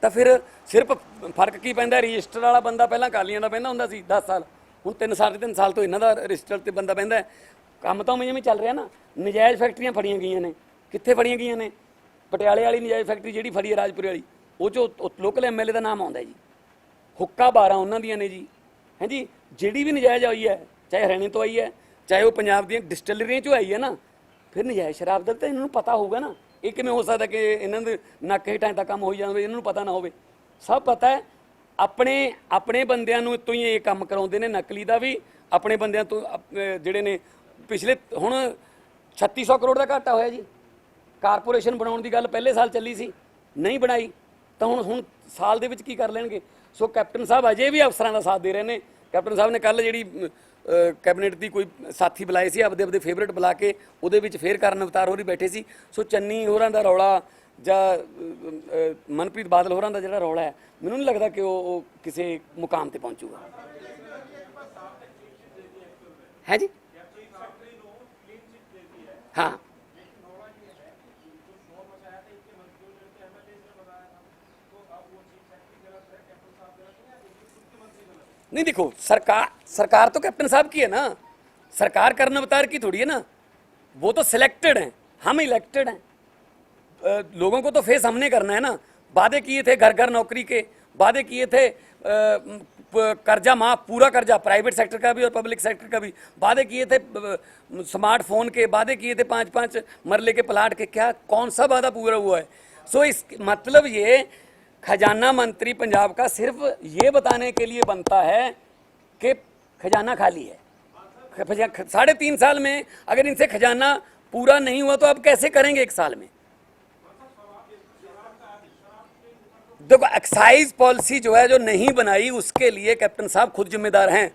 ਤਾਂ ਫਿਰ ਸਿਰਫ ਫਰਕ ਕੀ ਪੈਂਦਾ? ਰਜਿਸਟਰ ਵਾਲਾ ਬੰਦਾ ਪਹਿਲਾਂ ਅਕਾਲੀਆਂ ਦਾ ਬਹਿੰਦਾ ਹੁੰਦਾ ਸੀ 10 ਸਾਲ, ਹੁਣ 3 ਸਾਲ ਤੋਂ ਇਹਨਾਂ ਦਾ ਰਜਿਸਟਰ ਤੇ ਬੰਦਾ ਬਹਿੰਦਾ। ਕੰਮ ਤਾਂ ਉਵੇਂ ਜਿਵੇਂ ਚੱਲ ਰਿਹਾ ਨਾ। ਨਜਾਇਜ਼ ਫੈਕਟਰੀਆਂ ਫੜੀਆਂ ਗਈਆਂ ਨੇ। ਕਿੱਥੇ ਫੜੀਆਂ ਗਈਆਂ ਨੇ? ਪਟਿਆਲੇ ਵਾਲੀ ਨਜਾਇਜ਼ ਫੈਕਟਰੀ ਜਿਹੜੀ ਫੜੀ ਹੈ ਰਾਜਪੁਰੇ ਵਾਲੀ, ਉਹ 'ਚੋਂ ਲੋਕਲ ਐਮਐਲਏ ਦਾ ਨਾਮ ਆਉਂਦਾ ਜੀ। ਹੁੱਕਾ 12 ਉਹਨਾਂ ਦੀਆਂ ਨੇ ਜੀ। ਹੈ ਜੀ, ਜਿਹੜੀ ਵੀ ਨਜਾਇਜ਼ ਆਈ ਹੈ, ਚਾਹੇ ਹਰਿਆਣੇ ਤੋਂ ਆਈ ਹੈ, ਚਾਹੇ ਉਹ ਪੰਜਾਬ ਦੀਆਂ ਡਿਸਟਿਲਰੀਆਂ 'ਚੋਂ ਆਈ ਹੈ ਨਾ, ਫਿਰ ਨਜਾਇਜ਼ ਸ਼ਰਾਬ ਦਾ ਤਾਂ ਇਹਨਾਂ ਨੂੰ ਪਤਾ ਹੋਊਗਾ ਨਾ। ਇਹ ਕਿਵੇਂ ਹੋ ਸਕਦਾ ਕਿ ਇਹਨਾਂ ਦੇ ਨੱਕ ਹੇਠਾਂ ਦਾ ਕੰਮ ਹੋਈ ਜਾਵੇ, ਇਹਨਾਂ ਨੂੰ ਪਤਾ ਨਾ ਹੋਵੇ? ਸਭ ਪਤਾ ਹੈ। ਆਪਣੇ ਬੰਦਿਆਂ ਨੂੰ ਤੋਂ ਹੀ ਇਹ ਕੰਮ ਕਰਾਉਂਦੇ ਨੇ, ਨਕਲੀ ਦਾ ਵੀ। ਆਪਣੇ ਬੰਦਿਆਂ ਤੋਂ ਜਿਹੜੇ ਨੇ ਪਿਛਲੇ ਹੁਣ 3600 ਕਰੋੜ ਦਾ ਘਾਟਾ ਹੋਇਆ ਜੀ। ਕਾਰਪੋਰੇਸ਼ਨ ਬਣਾਉਣ ਦੀ ਗੱਲ ਪਹਿਲੇ ਸਾਲ ਚੱਲੀ ਸੀ, ਨਹੀਂ ਬਣਾਈ ਤਾਂ ਹੁਣ ਸਾਲ ਦੇ ਵਿੱਚ ਕੀ ਕਰ ਲੈਣਗੇ? ਸੋ ਕੈਪਟਨ ਸਾਹਿਬ ਅਜੇ ਵੀ ਅਫਸਰਾਂ ਦਾ ਸਾਥ ਦੇ ਰਹੇ ਨੇ। ਕੈਪਟਨ ਸਾਹਿਬ ਨੇ ਕੱਲ੍ਹ ਜਿਹੜੀ ਕੈਬਨਿਟ ਦੀ ਕੋਈ ਸਾਥੀ ਬੁਲਾਏ ਸੀ, ਆਪਦੇ ਫੇਵਰੇਟ ਬੁਲਾ ਕੇ ਉਹਦੇ ਵਿੱਚ ਫੇਰ ਕਰਨ ਅਵਤਾਰ ਹੋਰੀ ਬੈਠੇ ਸੀ। ਸੋ ਚੰਨੀ ਹੋਰਾਂ ਦਾ ਰੌਲਾ ਜਾਂ ਮਨਪ੍ਰੀਤ ਬਾਦਲ ਹੋਰਾਂ ਦਾ ਜਿਹੜਾ ਰੌਲਾ ਹੈ, ਮੈਨੂੰ ਨਹੀਂ ਲੱਗਦਾ ਕਿ ਉਹ ਕਿਸੇ ਮੁਕਾਮ ਤੇ ਪਹੁੰਚੂਗਾ। ਹੈ ਜੀ, ਹਾਂ। नहीं देखो, सरकार तो कैप्टन साहब की है ना। सरकार करण अवतार की थोड़ी है ना। वो तो सिलेक्टेड हैं, हम इलेक्टेड हैं। लोगों को तो फेस हमने करना है ना। वादे किए थे घर घर नौकरी के, वादे किए थे कर्जा माफ, पूरा कर्जा, प्राइवेट सेक्टर का भी और पब्लिक सेक्टर का भी। वादे किए थे स्मार्टफोन के, वादे किए थे 5-5 मरले के प्लाट के। क्या कौन सा वादा पूरा हुआ है? सो इस मतलब ये खजाना मंत्री पंजाब का सिर्फ ये बताने के लिए बनता है कि खजाना खाली है। 3.5 साल में अगर इनसे खजाना पूरा नहीं हुआ तो अब कैसे करेंगे 1 साल में? देखो, एक्साइज पॉलिसी जो है, जो नहीं बनाई, उसके लिए कैप्टन साहब खुद जिम्मेदार हैं।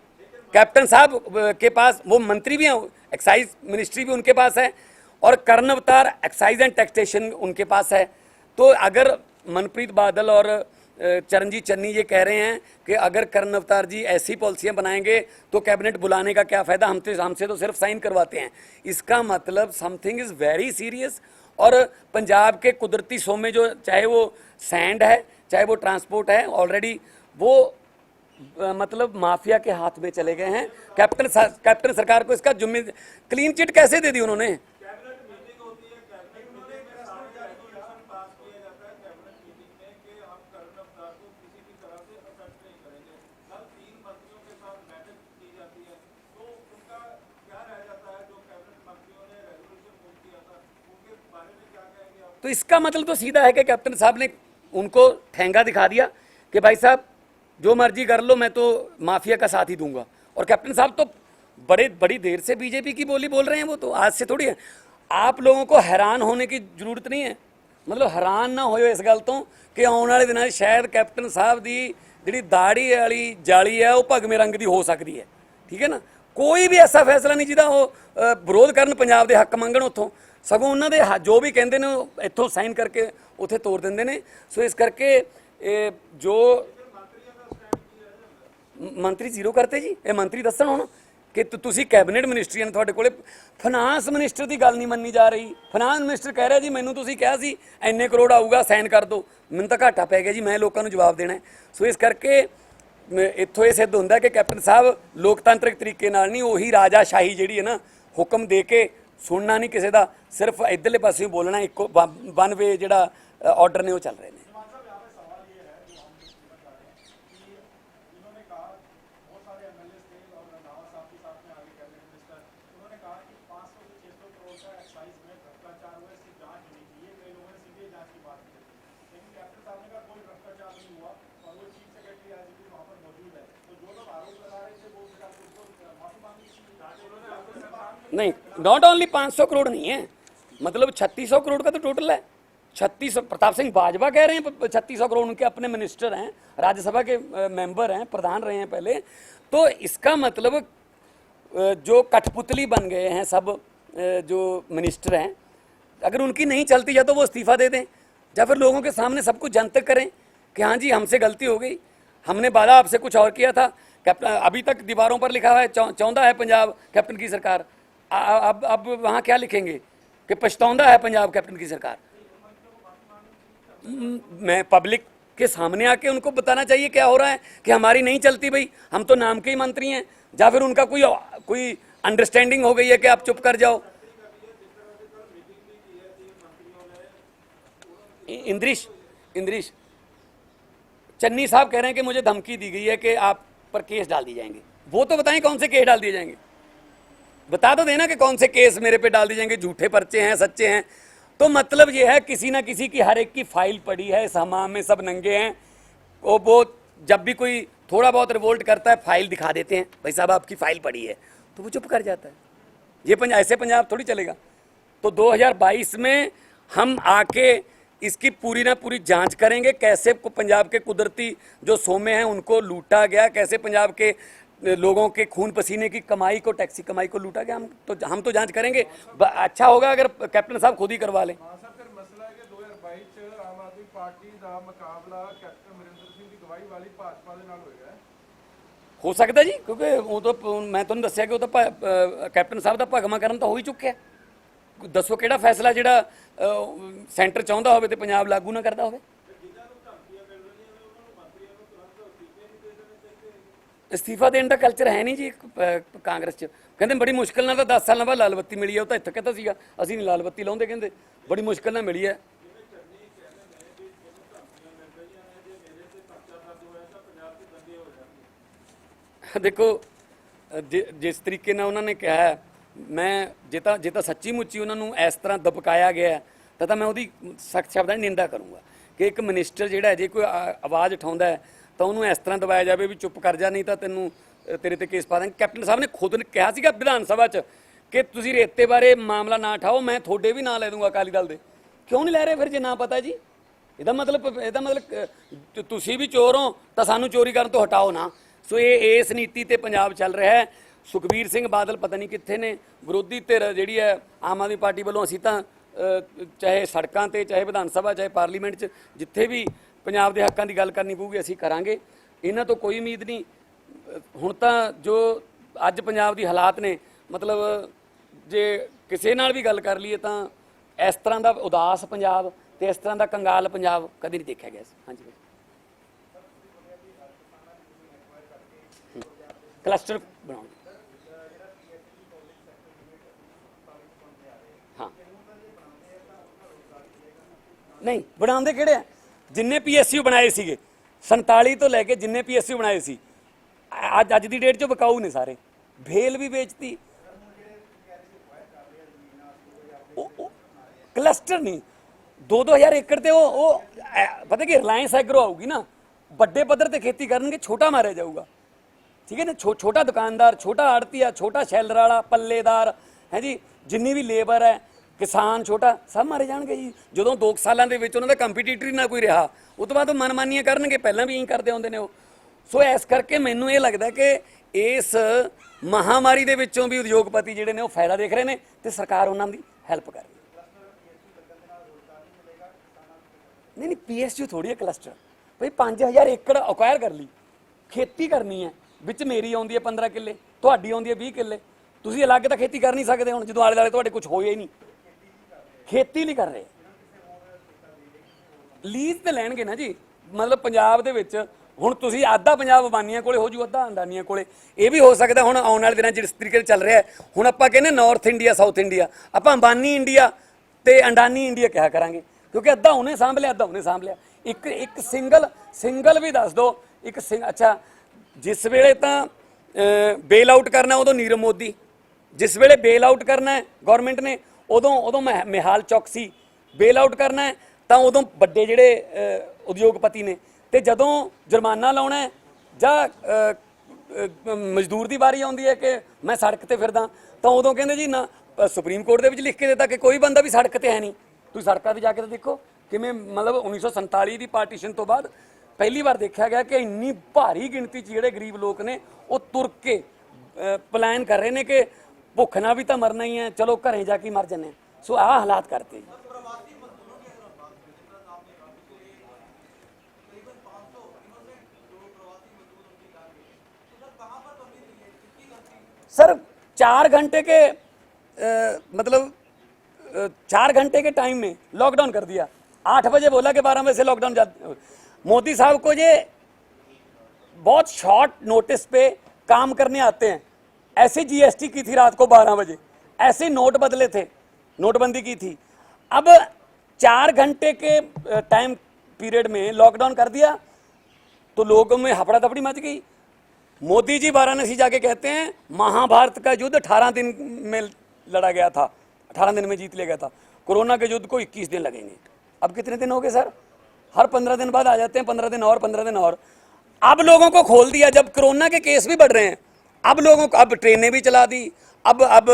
कैप्टन साहब के पास वो मंत्री भी हैं, एक्साइज मिनिस्ट्री भी उनके पास है, और करण अवतार एक्साइज एंड टैक्सेशन उनके पास है। तो अगर मनप्रीत बादल और चरणजीत चन्नी ये कह रहे हैं कि अगर करण अवतार जी ऐसी पॉलिसियां बनाएंगे तो कैबिनेट बुलाने का क्या फ़ायदा, हमसे तो सिर्फ साइन करवाते हैं। इसका मतलब समथिंग इज़ वेरी सीरियस। और पंजाब के कुदरती सोमे, जो चाहे वो सैंड है, चाहे वो ट्रांसपोर्ट है, ऑलरेडी वो मतलब माफिया के हाथ में चले गए हैं। कैप्टन सरकार को इसका क्लीन चिट कैसे दे दी उन्होंने? तो इसका मतलब तो सीधा है कि कैप्टन साहब ने उनको ठेंगा दिखा दिया कि भाई साहब जो मर्जी कर लो, मैं तो माफिया का साथ ही दूंगा। और कैप्टन साहब तो बड़े बड़ी देर से बीजेपी की बोली बोल रहे हैं वो, तो आज से थोड़ी है। आप लोगों को हैरान होने की जरूरत नहीं है, मतलब हैरान ना होयो इस गल तो कि आने वाले दिनों शायद कैप्टन साहब की जी दाड़ी वाली जाली है वो भगवे रंग की हो सकती है, ठीक है ना। कोई भी ऐसा फैसला नहीं जिहदा वो विरोध करन, पंजाब के हक मंगण उत्थों, सगों उन्होंने जो भी कहते हैं इत्थों साइन करके उत्थे तोड़ देंगे ने। सो इस करके जो मंत्री जीरो करते जी, ये मंत्री दसन हुण कि तुसी कैबिनेट मिनिस्ट्री ने तुहाडे कोले फाइनांस मिनिस्टर की गल नहीं मन्नी जा रही। फाइनांस मिनिस्टर कह रहा जी मैनूं तुसी कहा सी इन्ने करोड़ आऊगा साइन कर दो, मैनूं तां घाटा पै गया जी, मैं लोगों को जवाब देना है। सो इस करके इत्थों ये सिद्ध होंदा कि कैप्टन साहब लोकतांत्रिक तरीके नाल नहीं, उही राजाशाही जिहड़ी है ना, हुक्म दे के सुनना नहीं किसी का, सिर्फ इधरले पासे बोलना, इको वन वे जिहड़ा ऑर्डर ने वो चल रहे हैं। नहीं, नॉट ओनली 500 करोड़ नहीं है, मतलब 3600 करोड़ का तो टोटल है। 3600, प्रताप सिंह बाजवा कह रहे हैं 3600 करोड़, उनके अपने मिनिस्टर हैं, राज्यसभा के मेंबर हैं, प्रधान रहे हैं पहले। तो इसका मतलब जो कठपुतली बन गए हैं सब जो मिनिस्टर हैं, अगर उनकी नहीं चलती या तो वो इस्तीफ़ा दे दें, या फिर लोगों के सामने सब कुछ जनतक करें कि हाँ जी हमसे गलती हो गई, हमने वादा आपसे कुछ और किया था। कैप्टन अभी तक दीवारों पर लिखा हुआ है चाहता है पंजाब कैप्टन की सरकार, अब वहाँ क्या लिखेंगे कि पछताउंदा है पंजाब कैप्टन की सरकार। मैं पब्लिक के सामने आके उनको बताना चाहिए क्या हो रहा है कि हमारी नहीं चलती भाई, हम तो नाम के ही मंत्री हैं, या फिर उनका कोई अंडरस्टैंडिंग हो गई है कि आप चुप कर जाओ। इंद्रिश चन्नी साहब कह रहे हैं कि मुझे धमकी दी गई है कि आप पर केस डाल दिए जाएंगे। वो तो बताएं कौन से केस डाल दिए जाएंगे, बता तो देना कि कौन से केस मेरे पे डाल दिए जाएंगे, झूठे पर्चे हैं सच्चे हैं। तो मतलब ये है किसी ना किसी की हर एक की फाइल पड़ी है, इस हमाम में सब नंगे हैं। वो जब भी कोई थोड़ा बहुत रिवोल्ट करता है फाइल दिखा देते हैं, भाई साहब आपकी फाइल पड़ी है, तो वो चुप कर जाता है। ये ऐसे पंजाब थोड़ी चलेगा। तो 2022 में हम आके इसकी पूरी ना पूरी जांच करेंगे, कैसे पंजाब के कुदरती जो सोमे हैं उनको लूटा गया, कैसे पंजाब के लोगों के खून पसीने की कमाई को, टैक्सी कमाई को लूटा गया। हम तो जांच करेंगे। अच्छा होगा अगर कैप्टन साहब खुद ही करवा लें। मसला है कि 2022 आम आदमी पार्टी का मुकाबला कैप्टन अमरिंदर सिंह की गवाही वाली भाजपा के नाल होएगा। हो सकता जी, क्योंकि वो तो मैं तुहानूं दस्सिया कि वो तो कैप्टन साहब का भगमा करन तो हो ही चुक्या। दसो किहड़ा फैसला जिहड़ा सेंटर चाहुंदा होवे ते पंजाब लागू ना करदा होवे। इस्तीफा देने का कल्चर है नहीं जी कांग्रेस च। कहते बड़ी मुश्किल नाल 10 साल बाद लाल बत्ती मिली है, वो तो इत्थे कहता सीगा असीं नहीं लाल बत्ती लाउंदे, कहते बड़ी मुश्किल नाल मिली है। देखो जिस तरीके नाल उन्होंने कहा है, मैं जे तां सच्ची मुच्ची उन्होंने इस तरह दबकाया गया तो मैं उहदी सख्त शब्दां च निंदा करूँगा कि एक मिनिस्टर जिहड़ा जे कोई आवाज़ उठाउंदा है तो उन्होंने इस तरह दबाया जाए भी चुप कर जा, नहीं तो तेनों तेरे ते केस पा देंगे। कैप्टन साहब ने खुद ने कहा सीगा विधान सभा च कि तुसीं रेते बारे मामला ना उठाओ, मैं थोड़े भी ना लै दूंगा अकाली दल दे। क्यों नहीं लै रहे फिर जे ना पता जी? ਇਹਦਾ मतलब तुसीं भी चोर हो तो सानू चोरी करन तो हटाओ ना। सो ये इस नीति ते पंजाब चल रहा है। सुखबीर सिंह बादल पता नहीं कित्थे ने, विरोधी धिर जिहड़ी है आम आदमी पार्टी वालों असीं तां चाहे सड़कों ते चाहे विधान सभा चाहे पार्लीमेंट च जिथे भी पंजाब के हकों की गल करनी पऊगी असीं करांगे। इन्हां तो कोई उम्मीद नहीं। हुण तां जो अज पंजाब की हालात ने, मतलब जे किसी नाल भी गल कर लीए तां इस तरह का उदास पंजाब ते इस तरह का कंगाल पंजाब कभी नहीं देखा गया। हाँ जी, क्लस्टर बनाओ। हाँ नहीं बनाते किहड़े आ? जिन्ने PSU बनाए सीगे 47 तो लैके जिन्ने PSU बनाए सी अज की डेट 'च विकाऊ ने सारे। भेल भी बेचती। क्लस्टर नहीं 2-2000 एकड़ ते वो पता कि रिलायंस एग्रो आऊगी ना, बड़े पद्धर ते खेती करनगे, छोटा मारिया जाऊगा। ठीक है ना, छोटा दुकानदार, छोटा आड़तीया, छोटा शैलर वाला, पल्लेदार है जी, जिन्नी भी लेबर है, किसान छोटा, सब मारे जाणगे जी ਜਦੋਂ 2 ਸਾਲਾਂ ਦੇ ਵਿੱਚ ਉਹਨਾਂ ਦਾ ਕੰਪੀਟੀਟਰ ਹੀ ਨਾ ਕੋਈ ਰਿਹਾ। ਉਹ ਤੋਂ ਬਾਅਦ ਉਹ ਮਨਮਾਨੀਆਂ ਕਰਨਗੇ, ਪਹਿਲਾਂ ਵੀ ਇਹੀ ਕਰਦੇ ਆਉਂਦੇ ਨੇ ਉਹ। ਸੋ ਇਸ ਕਰਕੇ ਮੈਨੂੰ ਇਹ ਲੱਗਦਾ ਕਿ ਇਸ ਮਹਾਮਾਰੀ ਦੇ ਵਿੱਚੋਂ ਵੀ ਉਦਯੋਗਪਤੀ ਜਿਹੜੇ ਨੇ ਉਹ ਫਾਇਦਾ ਦੇਖ ਰਹੇ ਨੇ ਤੇ ਸਰਕਾਰ ਉਹਨਾਂ ਦੀ ਹੈਲਪ ਕਰ ਰਹੀ ਹੈ। ਨਹੀਂ ਪੀਐਸਯੂ ਥੋੜੀ ਹੈ ਕਲਸਟਰ ਭਾਈ। 5000 ਏਕੜ ਅਕਵਾਇਰ ਕਰ ਲਈ, ਖੇਤੀ ਕਰਨੀ ਹੈ, ਵਿੱਚ ਮੇਰੀ ਆਉਂਦੀ ਹੈ 15 ਕਿੱਲੇ, ਤੁਹਾਡੀ ਆਉਂਦੀ ਹੈ 20 ਕਿੱਲੇ। ਤੁਸੀਂ ਅਲੱਗ ਤਾਂ ਖੇਤੀ ਕਰ ਨਹੀਂ ਸਕਦੇ ਹੁਣ, ਜਦੋਂ ਆਲੇ ਦੁਆਲੇ ਤੁਹਾਡੇ ਕੁਝ ਹੋਇਆ ਹੀ ਨਹੀਂ। ਖੇਤੀ ਲਈ ਕਰ ਰਹੇ ਲੀਜ਼ ਤੇ ਲੈਣਗੇ ਨਾ ਜੀ। ਮਤਲਬ ਪੰਜਾਬ ਦੇ ਵਿੱਚ ਹੁਣ ਤੁਸੀਂ ਅੱਧਾ ਪੰਜਾਬ ਅੰਬਾਨੀਆਂ ਕੋਲੇ ਹੋ ਜੂ, ਅੱਧਾ ਅੰਡਾਨੀਆਂ ਕੋਲੇ। ਇਹ ਵੀ ਹੋ ਸਕਦਾ ਹੁਣ ਆਉਣ ਵਾਲੇ ਦਿਨਾਂ ਜਿਸ ਤਰੀਕੇ ਨਾਲ ਚੱਲ ਰਿਹਾ ਹੁਣ ਆਪਾਂ ਕਹਿੰਦੇ ਨਾਰਥ ਇੰਡੀਆ ਸਾਊਥ ਇੰਡੀਆ, ਆਪਾਂ ਅੰਬਾਨੀ ਇੰਡੀਆ ਤੇ ਅੰਡਾਨੀ ਇੰਡੀਆ ਕਿਹਾ ਕਰਾਂਗੇ, ਕਿਉਂਕਿ ਅੱਧਾ ਉਹਨੇ ਸਾਂਭ ਲਿਆ ਅੱਧਾ ਉਹਨੇ ਸਾਂਭ ਲਿਆ। ਇੱਕ ਸਿੰਗਲ ਵੀ ਦੱਸ ਦਿਓ ਇੱਕ ਅੱਛਾ, ਜਿਸ ਵੇਲੇ ਤਾਂ ਬੇਲ ਆਊਟ ਕਰਨਾ ਉਦੋਂ ਨੀਰਵ ਮੋਦੀ, ਜਿਸ ਵੇਲੇ ਬੇਲ ਆਊਟ ਕਰਨਾ ਹੈ ਗੌਰਮੈਂਟ ਨੇ ਉਦੋਂ ਮਿਹਾਲ ਚੌਕਸੀ, ਬੇਲ ਆਊਟ ਕਰਨਾ ਹੈ ਤਾਂ ਉਦੋਂ ਵੱਡੇ ਜਿਹੜੇ ਉਦਯੋਗਪਤੀ ਨੇ, ਤੇ ਜਦੋਂ ਜੁਰਮਾਨਾ ਲਾਉਣਾ ਹੈ ਜਾਂ ਮਜ਼ਦੂਰ ਦੀ ਵਾਰੀ ਆਉਂਦੀ ਹੈ ਕਿ ਮੈਂ ਸੜਕ ਤੇ ਫਿਰਦਾ ਤਾਂ ਉਦੋਂ ਕਹਿੰਦੇ ਜੀ ਨਾ, ਸੁਪਰੀਮ ਕੋਰਟ ਦੇ ਵਿੱਚ ਲਿਖ ਕੇ ਦਿੱਤਾ ਕਿ ਕੋਈ ਬੰਦਾ ਵੀ ਸੜਕ ਤੇ ਹੈ ਨਹੀਂ। ਤੁਸੀਂ ਸੜਕਾਂ ਤੇ ਜਾ ਕੇ ਤਾਂ ਦੇਖੋ ਕਿਵੇਂ, ਮਤਲਬ 1947 ਦੀ ਪਾਰਟੀਸ਼ਨ ਤੋਂ ਬਾਅਦ ਪਹਿਲੀ ਵਾਰ ਦੇਖਿਆ ਗਿਆ ਕਿ ਇੰਨੀ ਭਾਰੀ ਗਿਣਤੀ 'ਚ ਜਿਹੜੇ ਗਰੀਬ ਲੋਕ ਨੇ ਉਹ ਤੁਰ ਕੇ ਪਲਾਨ ਕਰ ਰਹੇ ਨੇ ਕਿ ਭੁੱਖ ਨਾਲ ਵੀ ਤਾਂ ਮਰਨਾ ਹੀ ਹੈ, ਚਲੋ ਘਰੇ ਜਾ ਕੇ ਮਰ ਜੰਨੇ। ਸੋ ਆਹ ਹਾਲਾਤ ਕਰਤੇ। सर 4 घंटे के मतलब 4 घंटे के टाइम में लॉकडाउन कर दिया। 8 बजे बोला कि 12 बजे से लॉकडाउन। मोदी साहब को ये बहुत शॉर्ट नोटिस पे काम करने आते हैं। ऐसे जीएसटी की थी रात को 12 बजे, ऐसे नोट बदले थे, नोटबंदी की थी। अब 4 घंटे के टाइम पीरियड में लॉकडाउन कर दिया तो लोगों में हफड़ा तफड़ी मच गई। मोदी जी वाराणसी जाके कहते हैं महाभारत का युद्ध 18 दिन में लड़ा गया था, 18 दिन में जीत लिया गया था। कोरोना के युद्ध को 21 दिन लगेंगे। अब कितने दिन हो गए सर? हर 15 दिन बाद आ जाते हैं, 15 दिन और 15 दिन और। अब लोगों को खोल दिया, जब कोरोना के केस भी बढ़ रहे हैं, अब लोगों को, अब ट्रेनें भी चला दी, अब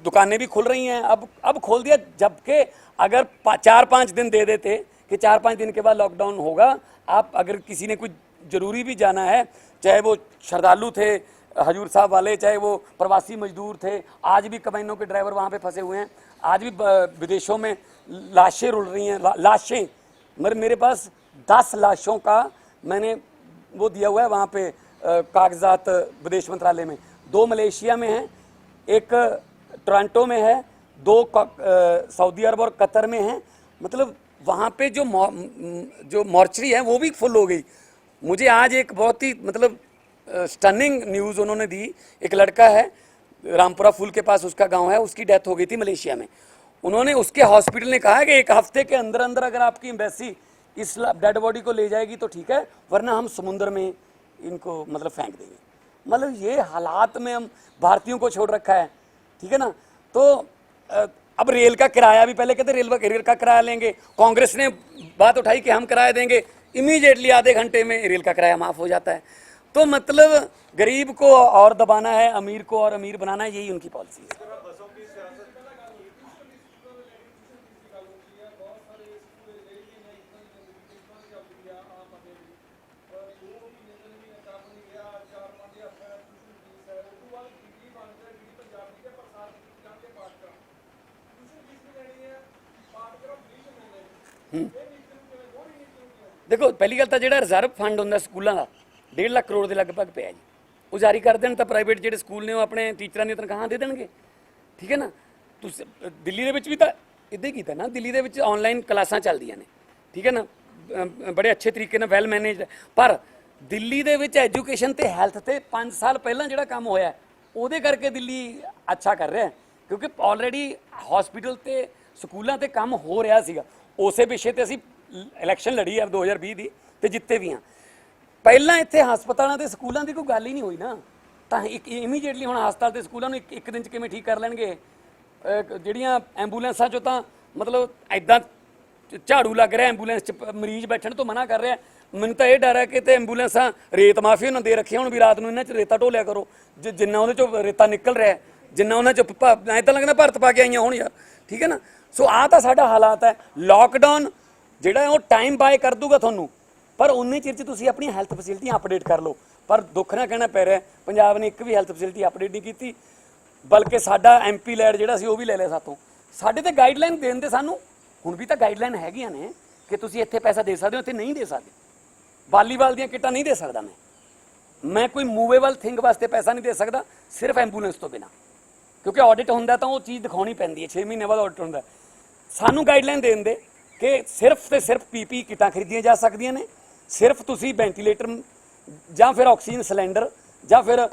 दुकानें भी खुल रही हैं, अब खोल दिया। जबकि अगर 4-5 दिन दे देते कि 4-5 दिन के बाद लॉकडाउन होगा, आप अगर किसी ने कुछ ज़रूरी भी जाना है, चाहे वो श्रद्धालु थे हजूर साहब वाले, चाहे वो प्रवासी मजदूर थे, आज भी कमैनों के ड्राइवर वहाँ पे फंसे हुए हैं, आज भी विदेशों में लाशें रुल रही हैं, लाशें। मेरे पास 10 लाशों का मैंने वो दिया हुआ है वहाँ पे कागजात विदेश मंत्रालय में। 2 मलेशिया में हैं, एक टोरंटो में है, 2 सऊदी अरब और कतर में हैं। मतलब वहाँ पे जो मॉर्चरी है वो भी फुल हो गई। मुझे आज एक बहुत ही मतलब स्टनिंग न्यूज़ उन्होंने दी। एक लड़का है रामपुरा फूल के पास, उसका गांव है, उसकी डेथ हो गई थी मलेशिया में। उन्होंने, उसके हॉस्पिटल ने कहा है कि 1 हफ्ते के अंदर अंदर अगर आपकी एम्बेसी इस डेड बॉडी को ले जाएगी तो ठीक है, वरना हम समुद्र में इनको मतलब फेंक देंगे। मतलब ये हालात में हम भारतीयों को छोड़ रखा है, ठीक है ना। तो अब रेल का किराया भी, पहले कहते रेल का किराया लेंगे, कांग्रेस ने बात उठाई कि हम किराया देंगे, इमीडिएटली आधे घंटे में रेल का किराया माफ़ हो जाता है। तो मतलब गरीब को और दबाना है, अमीर को और अमीर बनाना है, यही उनकी पॉलिसी है। देखो पहली गल तो जो रिजर्व फंड होंगे स्कूलों का 1.5 लाख करोड़ के लगभग पे है जी, वो जारी कर देन तो प्राइवेट जो स्कूल ने अपने टीचर की तनख्वाह दे देंगे, ठीक है ना। तो दिल्ली के भी तो इदा ही किया ना, दिल्ली के ऑनलाइन क्लासा चलदियाँ ने, ठीक है ना, बड़े अच्छे तरीके वैल मैनेज। पर दिल्ली के एजुकेशन तो हैल्थ से 5 साल पहला जो काम होया वो करके दिल्ली अच्छा कर रहा है, क्योंकि ऑलरेडी हॉस्पिटल तो स्कूलों से काम हो रहा है। उस विषय पर असी इलैक्शन लड़ी है 2020 की, तो जिते भी हाँ। पहला इतने हस्पतालों के स्कूलों की कोई गल ही नहीं हुई ना, तो इमीडिएटली हम हस्पताल के स्कूलों एक दिन किमें ठीक कर लेंगे। ਜਿਹੜੀਆਂ ਐਂਬੂਲੈਂਸਾਂ ਚੋਂ ਤਾਂ मतलब इदा झाड़ू लग रहा है, एंबूलेंस मरीज बैठने तो मना कर रहा है, ਮੈਨੂੰ ਤਾਂ ਇਹ ਡਰ ਹੈ ਕਿ ਤੇ ਐਂਬੂਲੈਂਸਾਂ ਰੇਤ ਮਾਫੀਆ ਨੂੰ ਦੇ ਰੱਖੀਆਂ ਹੁਣ ਵੀ ਰਾਤ ਨੂੰ ਇਹਨਾਂ 'ਚ ਰੇਤਾ ਢੋਲਿਆ ਕਰੋ, ਜਿੰਨਾ ਉਹਦੇ 'ਚੋਂ ਰੇਤਾ ਨਿਕਲ ਰਿਹਾ, ਜਿੰਨਾ ਉਹਨਾਂ 'ਚ ਐਂ ਤਾਂ ਲੱਗਦਾ ਭਾਰਤ ਪਾ ਕੇ ਆਈਆਂ ਹੋਣ ਯਾਰ, ਠੀਕ ਹੈ ਨਾ। ਸੋ ਆਹ ਤਾਂ ਸਾਡਾ ਹਾਲਾਤ ਹੈ। ਲੋਕਡਾਊਨ ਜਿਹੜਾ ਉਹ ਟਾਈਮ ਬਾਏ ਕਰ ਦੂਗਾ ਤੁਹਾਨੂੰ, ਪਰ ਉਨੇ ਚਿਰ 'ਚ ਤੁਸੀਂ ਆਪਣੀ ਹੈਲਥ ਫੈਸਿਲਿਟੀਆਂ ਅਪਡੇਟ ਕਰ ਲਓ। ਪਰ ਦੁੱਖ ਨਾਲ ਕਹਿਣਾ ਪੈ ਰਿਹਾ ਪੰਜਾਬ ਨੇ ਇੱਕ ਵੀ ਹੈਲਥ ਫੈਸਿਲਿਟੀ ਅਪਡੇਟ ਨਹੀਂ ਕੀਤੀ, ਬਲਕਿ ਸਾਡਾ MP ਲੈਡ ਜਿਹੜਾ ਸੀ ਉਹ ਵੀ ਲੈ ਲਿਆ ਸਾਤੋਂ। ਸਾਡੇ ਤੇ ਗਾਈਡਲਾਈਨ ਦੇਣ ਦੇ ਸਾਨੂੰ ਹੁਣ ਵੀ ਤਾਂ ਗਾਈਡਲਾਈਨ ਹੈਗੀਆਂ ਨੇ ਕਿ ਤੁਸੀਂ ਇੱਥੇ ਪੈਸਾ ਦੇ ਸਕਦੇ ਹੋ, ਇੱਥੇ ਨਹੀਂ ਦੇ ਸਕਦੇ। ਵਾਲੀਬਾਲ ਦੀਆਂ ਕਿੱਟਾਂ ਨਹੀਂ ਦੇ ਸਕਦਾ ਮੈਂ ਕੋਈ ਮੂਵੇਬਲ ਥਿੰਗ ਵਾਸਤੇ ਪੈਸਾ ਨਹੀਂ ਦੇ ਸਕਦਾ ਸਿਰਫ ਐਂਬੂਲੈਂਸ ਤੋਂ ਬਿਨਾ, ਕਿਉਂਕਿ ਆਡਿਟ ਹੁੰਦਾ ਤਾਂ ਉਹ ਚੀਜ਼ ਦਿਖਾਉਣੀ ਪੈਂਦੀ ਹੈ, 6 ਮਹੀਨੇ ਬਾਅਦ ਆਡਿਟ ਹੁੰਦਾ। ਸਾਨੂੰ ਗਾਈਡਲਾਈਨ ਦੇਣ ਦੇ ਕਿ ਸਿਰਫ ਤੇ ਸਿਰਫ PPE ਕਿੱਟਾਂ ਖਰੀਦੀਆਂ ਜਾ ਸਕਦੀਆਂ ਨੇ, ਸਿਰਫ ਤੁਸੀਂ ਵੈਂਟੀਲੇਟਰ ਜਾਂ ਫਿਰ ਆਕਸੀਜਨ ਸਿਲੰਡਰ ਜਾਂ ਫਿਰ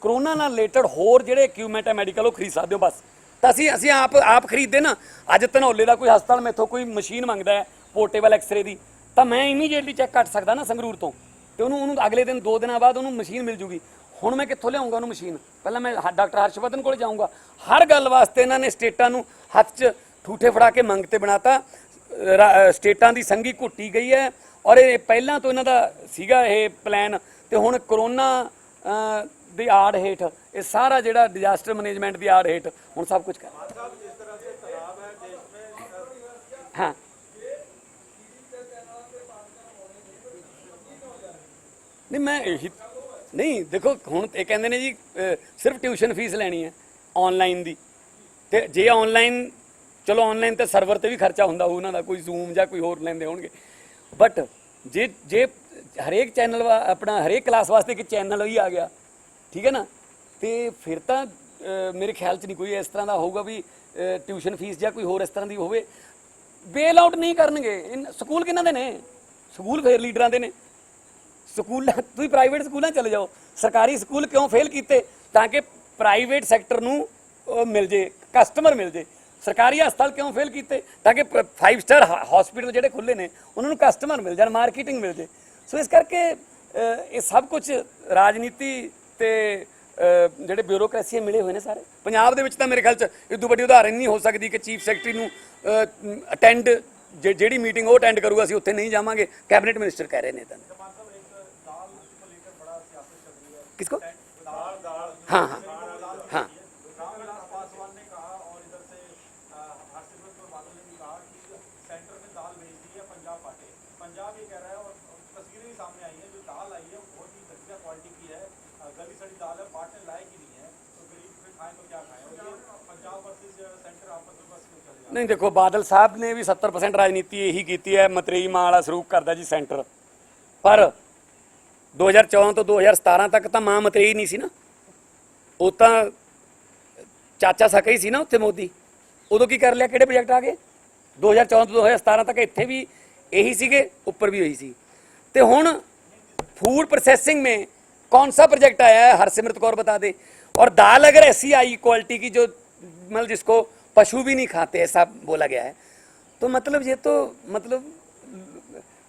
ਕਰੋਨਾ ਨਾਲ ਰਿਲੇਟਡ ਹੋਰ ਜਿਹੜੇ ਇਕਵਿਪਮੈਂਟ ਹੈ ਮੈਡੀਕਲ ਉਹ ਖਰੀਦ ਸਕਦੇ ਹੋ ਬਸ। ਤਾਂ ਅਸੀਂ ਆਪ ਖਰੀਦਦੇ ਨਾ। ਅੱਜ ਧਨੌਲੇ ਦਾ ਕੋਈ ਹਸਪਤਾਲ ਮੈਥੋਂ ਕੋਈ ਮਸ਼ੀਨ ਮੰਗਦਾ ਹੈ ਪੋਰਟੇਬਲ ਐਕਸਰੇ ਦੀ, ਤਾਂ ਮੈਂ ਇਮੀਡੀਏਟਲੀ ਚੈੱਕ ਕਰ ਸਕਦਾ ਨਾ ਸੰਗਰੂਰ ਤੋਂ, ਤੇ ਉਹਨੂੰ ਅਗਲੇ ਦਿਨ 2 ਦਿਨਾਂ ਬਾਅਦ ਉਹਨੂੰ ਮਸ਼ੀਨ ਮਿਲ ਜੂਗੀ। ਹੁਣ ਮੈਂ ਕਿੱਥੋਂ ਲਿਆਉਂਗਾ ਉਹਨੂੰ ਮਸ਼ੀਨ? ਪਹਿਲਾਂ ਮੈਂ ਡਾਕਟਰ ਹਰਸ਼ਵਰਧਨ ਕੋਲ ਜਾਊਂਗਾ। ਹਰ ਗੱਲ ਵਾਸਤੇ ਇਹਨਾਂ ਨੇ ਸਟੇਟਾਂ ਨੂੰ ਹੱਥ 'ਚ ਠੂਠੇ ਫੜਾ ਕੇ ਮੰਗ ਤੇ ਬਣਾਤਾ। ਸਟੇਟਾਂ ਦੀ ਸੰਗੀ ਘੁੱਟੀ ਗਈ ਹੈ ਔਰ ਇਹ ਪਹਿਲਾਂ ਤੋਂ ਇਹਨਾਂ ਦਾ ਸੀਗਾ ਇਹ ਪਲਾਨ, ਤੇ ਹੁਣ ਕਰੋਨਾ ਦੀ ਆੜ ਹੇਠ ਇਹ ਸਾਰਾ ਜਿਹੜਾ ਡਿਜ਼ਾਸਟਰ ਮੈਨੇਜਮੈਂਟ ਦੀ ਆੜ ਹੇਠ ਹੁਣ ਸਭ ਕੁਝ ਕਰ ਹਾਂ। ਨਹੀਂ ਮੈਂ ਇਹੀ ਨਹੀਂ, ਦੇਖੋ ਹੁਣ ਇਹ ਕਹਿੰਦੇ ਨੇ ਜੀ ਸਿਰਫ ਟਿਊਸ਼ਨ ਫੀਸ ਲੈਣੀ ਹੈ ਆਨਲਾਈਨ ਦੀ, ਤੇ ਜੇ ਆਨਲਾਈਨ ਚਲੋ ਆਨਲਾਈਨ ਤੇ ਸਰਵਰ ਤੇ ਵੀ ਖਰਚਾ ਹੁੰਦਾ ਉਹਨਾਂ ਦਾ, ਕੋਈ ਜ਼ੂਮ ਜਾਂ ਕੋਈ ਹੋਰ ਲੈਂਦੇ ਹੋਣਗੇ, ਬਟ ਜੇ ਹਰੇਕ ਚੈਨਲ ਆਪਣਾ ਹਰੇਕ ਕਲਾਸ ਵਾਸਤੇ ਇੱਕ ਚੈਨਲ ਹੀ ਆ ਗਿਆ, ਠੀਕ ਹੈ ਨਾ, ਤੇ ਫਿਰ ਤਾਂ ਮੇਰੇ ਖਿਆਲ 'ਚ ਨਹੀਂ ਕੋਈ ਇਸ ਤਰ੍ਹਾਂ ਦਾ ਹੋਊਗਾ ਵੀ ਟਿਊਸ਼ਨ ਫੀਸ ਜਾਂ ਕੋਈ ਹੋਰ ਇਸ ਤਰ੍ਹਾਂ ਦੀ ਹੋਵੇ। ਬੇਲ ਆਊਟ ਨਹੀਂ ਕਰਨਗੇ। ਸਕੂਲ ਕਿਹਨਾਂ ਦੇ ਨੇ? ਸਕੂਲ ਫੇਰ ਲੀਡਰਾਂ ਦੇ ਨੇ। ਸਕੂਲ ਤੁਸੀਂ ਪ੍ਰਾਈਵੇਟ ਸਕੂਲਾਂ ਚਲੇ ਜਾਓ, ਸਰਕਾਰੀ ਸਕੂਲ ਕਿਉਂ ਫੇਲ ਕੀਤੇ? ਤਾਂ ਕਿ ਪ੍ਰਾਈਵੇਟ ਸੈਕਟਰ ਨੂੰ ਮਿਲ ਜੇ, ਕਸਟਮਰ ਮਿਲ ਜੇ। ਸਰਕਾਰੀ ਹਸਪਤਾਲ ਕਿਉਂ ਫੇਲ ਕੀਤੇ? ਤਾਂ ਕਿ 5 ਸਟਾਰ ਹਸਪੀਟਲ ਜਿਹੜੇ ਖੁੱਲੇ ਨੇ ਉਹਨਾਂ ਨੂੰ ਕਸਟਮਰ ਮਿਲ ਜਾਣ, ਮਾਰਕੀਟਿੰਗ ਮਿਲ ਜੇ। ਸੋ ਇਸ ਕਰਕੇ ਇਹ ਸਭ ਕੁਝ ਰਾਜਨੀਤੀ ਤੇ ਜਿਹੜੇ ਬਿਊਰੋਕ੍ਰੇਸੀ ਮਿਲੇ ਹੋਏ ਨੇ ਸਾਰੇ ਪੰਜਾਬ ਦੇ ਵਿੱਚ। ਤਾਂ ਮੇਰੇ ਖਿਆਲ 'ਚ ਇਦੋਂ ਵੱਡੀ ਉਦਾਹਰਨ ਨਹੀਂ ਹੋ ਸਕਦੀ ਕਿ ਚੀਫ ਸੈਕਟਰੀ ਨੂੰ ਅਟੈਂਡ ਜਿਹੜੀ ਮੀਟਿੰਗ ਉਹ ਅਟੈਂਡ ਕਰੂਗਾ, ਅਸੀਂ ਉੱਥੇ ਨਹੀਂ ਜਾਵਾਂਗੇ। ਕੈਬਨਿਟ ਮਿਨਿਸਟਰ ਕਹਿ ਰਹੇ ਨੇ ਤਾਂ किसको? हाँ हाँ हाँ नहीं, देखो बादल साहब ने भी 70% राजनीति यही की है, मतरेई मां वाला सरूप करता जी सेंटर। पर 2014 ਤੋਂ 2017 ਤੱਕ ਤਾਂ ਮਾਂ ਮਤਰੇਈ ਨਹੀਂ ਸੀ ਨਾ, ਉਹ ਤਾਂ ਚਾਚਾ ਸਕਾ ਹੀ ਸੀ ਨਾ ਉੱਥੇ ਮੋਦੀ। ਉਦੋਂ ਕੀ ਕਰ ਲਿਆ? ਕਿਹੜੇ ਪ੍ਰੋਜੈਕਟ ਆ ਗਏ? 2014 ਤੋਂ 2017 ਤੱਕ ਇੱਥੇ ਵੀ ਇਹੀ ਸੀਗੇ, ਉੱਪਰ ਵੀ ਇਹੀ ਸੀ। ਤੇ ਹੁਣ फूड प्रोसेसिंग में कौन सा प्रोजेक्ट आया है? हरसिमरत कौर बता दे। और दाल अगर ऐसी आई क्वालिटी की जो मतलब जिसको पशु भी नहीं खाते, ऐसा बोला गया है, तो मतलब ये तो मतलब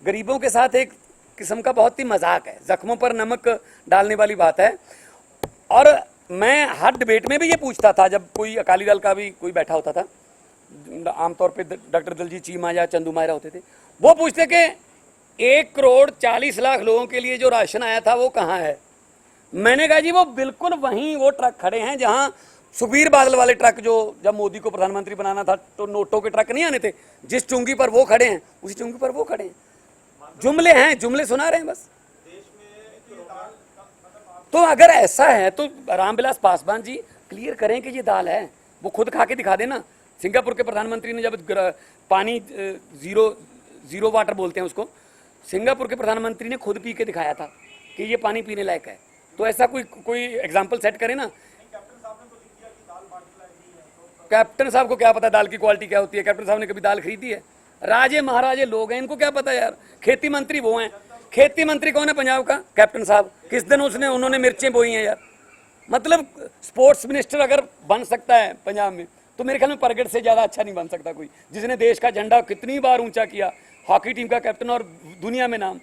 गरीबों के साथ एक किस्म का बहुत ही मजाक है, जख्मों पर नमक डालने वाली बात है। और मैं हर डिबेट में भी ये पूछता था, जब कोई अकाली दल का भी कोई बैठा होता था, आमतौर पे डॉक्टर दलजीत चीमा या चंदू मायरा होते थे, वो पूछते कि 1 करोड़ 40 लाख लोगों के लिए जो राशन आया था वो कहाँ है? मैंने कहा जी वो बिल्कुल वहीं वो ट्रक खड़े हैं जहाँ सुखबीर बादल वाले ट्रक जो जब मोदी को प्रधानमंत्री बनाना था तो नोटों के ट्रक नहीं आने थे, जिस चुंगी पर वो खड़े हैं उसी चुंगी पर वो खड़े हैं। जुमले हैं, जुमले सुना रहे हैं बस। तो अगर ऐसा है तो रामविलास पासवान जी क्लियर करें कि ये दाल है, वो खुद खा के दिखा देना। सिंगापुर के प्रधानमंत्री ने जब पानी जीरो वाटर बोलते हैं उसको, सिंगापुर के प्रधानमंत्री ने खुद पी के दिखाया था कि ये पानी पीने लायक है। तो ऐसा कोई एग्जाम्पल सेट करे ना। कैप्टन साहब को क्या पता दाल की क्वालिटी क्या होती है? कैप्टन साहब ने कभी दाल खरीदी है? राजे महाराजे लोग हैं, इनको क्या पता यार। खेती मंत्री वो हैं, खेती मंत्री कौन है पंजाब का? कैप्टन साहब। किस दिन उन्होंने मिर्चें बोई हैं यार। मतलब स्पोर्ट्स मिनिस्टर अगर बन सकता है पंजाब में, तो मेरे ख्याल में परगट से ज़्यादा अच्छा नहीं बन सकता कोई, जिसने देश का झंडा कितनी बार ऊंचा किया, हॉकी टीम का कैप्टन और दुनिया में नाम।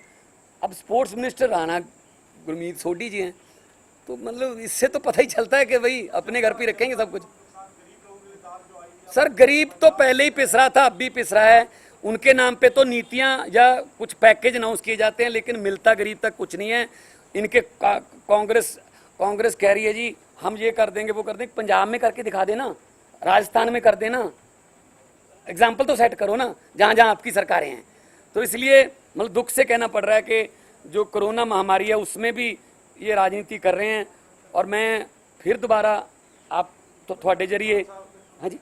अब स्पोर्ट्स मिनिस्टर राणा गुरमीत सोढी जी हैं, तो मतलब इससे तो पता ही चलता है कि भाई अपने घर पे रखेंगे सब कुछ। सर गरीब तो पहले ही पिस रहा था, अब भी पिस रहा है। उनके नाम पे तो नीतियां या कुछ पैकेज अनाउंस किए जाते हैं, लेकिन मिलता गरीब तक कुछ नहीं है। इनके कांग्रेस कह रही है जी हम ये कर देंगे वो कर देंगे, पंजाब में करके दिखा देना, राजस्थान में कर देना, एग्जाम्पल तो सेट करो ना जहाँ जहाँ आपकी सरकारें हैं। तो इसलिए मतलब दुख से कहना पड़ रहा है कि जो कोरोना महामारी है उसमें भी ये राजनीति कर रहे हैं। और मैं फिर दोबारा आप तो थोड़े जरिए, हाँ जी,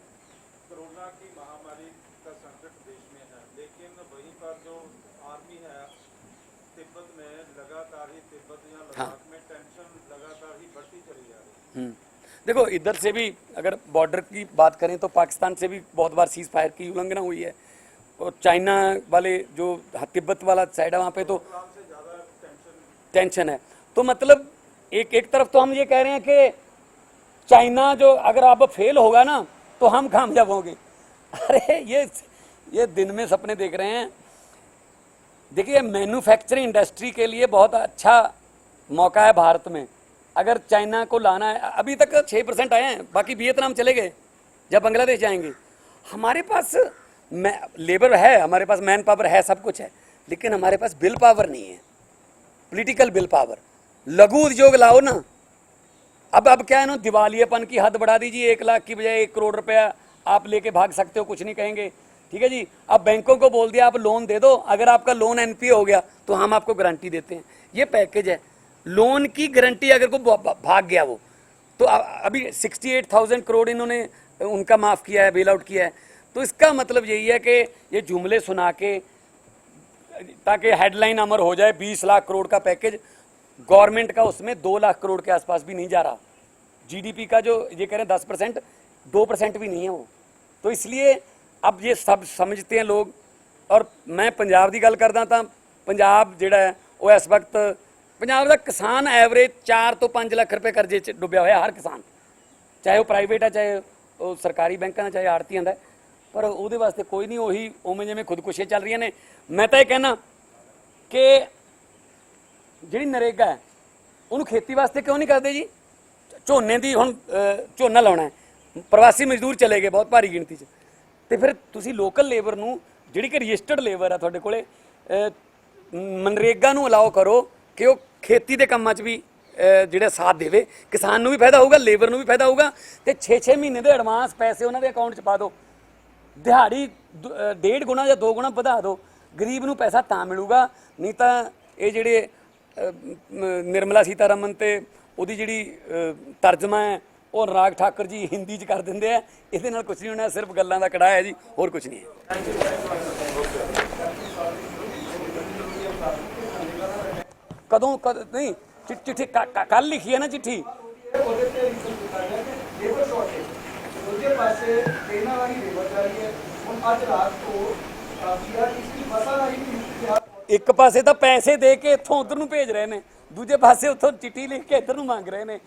कोरोना की महामारी का संकट देश में है, लेकिन वहीं पर जो आर्मी है तिब्बत में लगातार ही, तिब्बत या लद्दाख में टेंशन लगातार ही बढ़ती चली जा रही है। देखो इधर से भी अगर बॉर्डर की बात करें तो पाकिस्तान से भी बहुत बार सीज फायर की उल्लंघना हुई है, और चाइना वाले जो तिब्बत वाला साइड है वहाँ पे तो टेंशन है। तो मतलब एक तरफ तो हम ये कह रहे हैं कि चाइना जो अगर अब फेल होगा ना तो हम कामयाब होंगे। अरे ये दिन में सपने देख रहे हैं। देखिए मैन्युफैक्चरिंग इंडस्ट्री के लिए बहुत अच्छा मौका है भारत में। अगर चाइना को लाना है, अभी तक 6% आए हैं, बाकी वियतनाम चले गए, जब बांग्लादेश जाएंगे। हमारे पास लेबर है, हमारे पास मैन पावर है, सब कुछ है, लेकिन हमारे पास बिल पावर नहीं है, पॉलिटिकल बिल पावर। लघु उद्योग लाओ ना। अब क्या है ना, दिवालियापन की हद बढ़ा दीजिए, 1 लाख की बजाय 1 करोड़ रुपया आप लेके भाग सकते हो, कुछ नहीं कहेंगे, ठीक है जी। अब बैंकों को बोल दिया आप लोन दे दो, अगर आपका लोन एनपीए हो गया तो हम आपको गारंटी देते हैं। ये पैकेज है, लोन की गारंटी अगर को भाग गया वो तो अभी 68,000 करोड़ इन्होंने उनका माफ़ किया है, बेल आउट किया है। तो इसका मतलब यही है कि ये जुमले सुना के ताकि हेडलाइन अमर हो जाए 20 लाख करोड़ का पैकेज, गवर्नमेंट का उसमें 2 लाख करोड़ के आसपास भी नहीं जा रहा। जीडीपी का जो ये कह रहे हैं 10%, 2% भी नहीं है वो। तो इसलिए अब ये सब समझते हैं लोग। और मैं पंजाब की गल करदा तां पंजाब जिहड़ा है वो इस वक्त पंजाब का किसान एवरेज 4 ਤੋਂ 5 ਲੱਖ रुपए करजे च डुब्बिया होया, हर किसान, चाहे वो प्राइवेट है चाहे वो सरकारी बैंकां चाहे आड़तियां दा, पर ਉਹਦੇ वास्ते कोई नहीं, ਉਹੀ ਉਵੇਂ ਜਿਵੇਂ ਖੁਦਕੁਸ਼ੀਆਂ ਚੱਲ ਰਹੀਆਂ ਨੇ। मैं तो ये कहना कि ਜਿਹੜੀ ਨਰੇਗਾ ਹੈ ਉਹਨੂੰ ਖੇਤੀ ਵਾਸਤੇ ਕਿਉਂ ਨਹੀਂ ਕਰਦੇ ਜੀ। ਝੋਨੇ ਦੀ ਹੁਣ ਝੋਨਾ ਲਾਉਣਾ ਹੈ, ਪ੍ਰਵਾਸੀ ਮਜ਼ਦੂਰ ਚਲੇ ਗਏ ਬਹੁਤ ਭਾਰੀ ਗਿਣਤੀ 'ਚ, ਤੇ ਫਿਰ ਤੁਸੀਂ ਲੋਕਲ ਲੇਬਰ ਨੂੰ ਜਿਹੜੀ ਕਿ ਰਜਿਸਟਰਡ ਲੇਬਰ ਆ ਤੁਹਾਡੇ ਕੋਲੇ, ਮਨਰੇਗਾ ਨੂੰ ਅਲਾਓ ਕਰੋ ਕਿ ਉਹ ਖੇਤੀ ਦੇ ਕੰਮਾਂ 'ਚ ਵੀ ਜਿਹੜਾ ਸਾਥ ਦੇਵੇ। ਕਿਸਾਨ ਨੂੰ ਵੀ ਫਾਇਦਾ ਹੋਊਗਾ, ਲੇਬਰ ਨੂੰ ਵੀ ਫਾਇਦਾ ਹੋਊਗਾ, ਤੇ 6-6 ਮਹੀਨੇ ਦੇ ਐਡਵਾਂਸ ਪੈਸੇ ਉਹਨਾਂ ਦੇ ਅਕਾਊਂਟ 'ਚ ਪਾ ਦਿਓ। ਦਿਹਾੜੀ 1.5 ਗੁਣਾ ਜਾਂ 2 ਗੁਣਾ ਵਧਾ ਦਿਓ, ਗਰੀਬ ਨੂੰ ਪੈਸਾ ਤਾਂ ਮਿਲੂਗਾ। ਨਹੀਂ ਤਾਂ ਇਹ ਜਿਹੜੇ ਨਿਰਮਲਾ ਸੀਤਾਰਮਨ ਤੇ ਉਹਦੀ ਜਿਹੜੀ ਤਰਜਮਾ ਹੈ ਉਹ ਅਨੁਰਾਗ ਠਾਕੁਰ ਜੀ ਹਿੰਦੀ 'ਚ ਕਰ ਦਿੰਦੇ ਆ। ਇਹਦੇ ਨਾਲ ਕੁਛ ਨਹੀਂ ਹੋਣਾ, ਸਿਰਫ ਗੱਲਾਂ ਦਾ ਕੜਾਹ ਹੈ ਜੀ, ਹੋਰ ਕੁਛ ਨਹੀਂ ਹੈ। कदों नहीं चिट्ठी कल लिखी है ना चिट्ठी, एक पासे तो पैसे दे के इत्थों उधर नूं भेज रहे हैं, दूजे पासे उत्थों चिट्ठी लिख के इधर नूं मंग रहे हैं।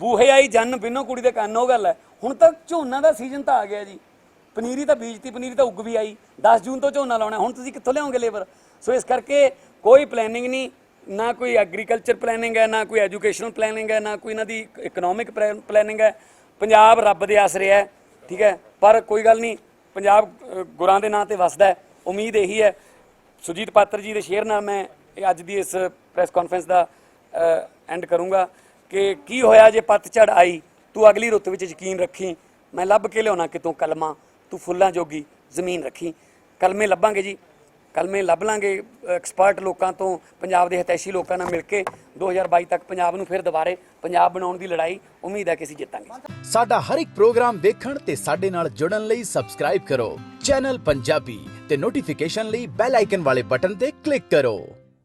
बूहे आई जन बिनो कुड़ी दे कंन, वो गल है। हुण तां झोना दा सीजन तां आ गया जी, पनीरी तां बीजती, पनीरी तां उग भी आई, 10 जून तो झोना लाउणा, हुण तुसीं कित्थों लिआओगे लेबर। सो इस करके कोई प्लैनिंग नहीं, ना कोई एग्रीकल्चर प्लैनिंग है, ना कोई एजुकेशनल प्लैनिंग है, ना कोई इन्हां दी इकनॉमिक प्लैनिंग है। पंजाब रब दे आसरे है, ठीक है, पर कोई गल नहीं, पंजाब गुरां दे नां ते वसदा है। उम्मीद यही है सुरजीत पात्र जी के शेयर नाल मैं अज दी इस प्रैस कॉन्फ्रेंस का एंड करूँगा कि की होया जे पतझड़ आई, तू अगली रुत विच यकीन रखी, मैं लभ के लियाउणा कितों कलमा, तू फुल्लां जोगी जमीन रखी। कलमे लभांगे जी, कलमे लभ लांगे एक्सपर्ट लोगों तो, पंजाब के हितैषी लोगों नाल मिल के 2022 तक पंजाब नूं फिर दुबारे पंजाब बनाउण दी लड़ाई उम्मीद है कि असीं जितांगे। साडा हर एक प्रोग्राम देखण ते साडे नाल जुड़न लई सबसक्राइब करो चैनल पंजाबी ते नोटिफिकेशन लई बैल आइकन वाले बटन ते क्लिक करो।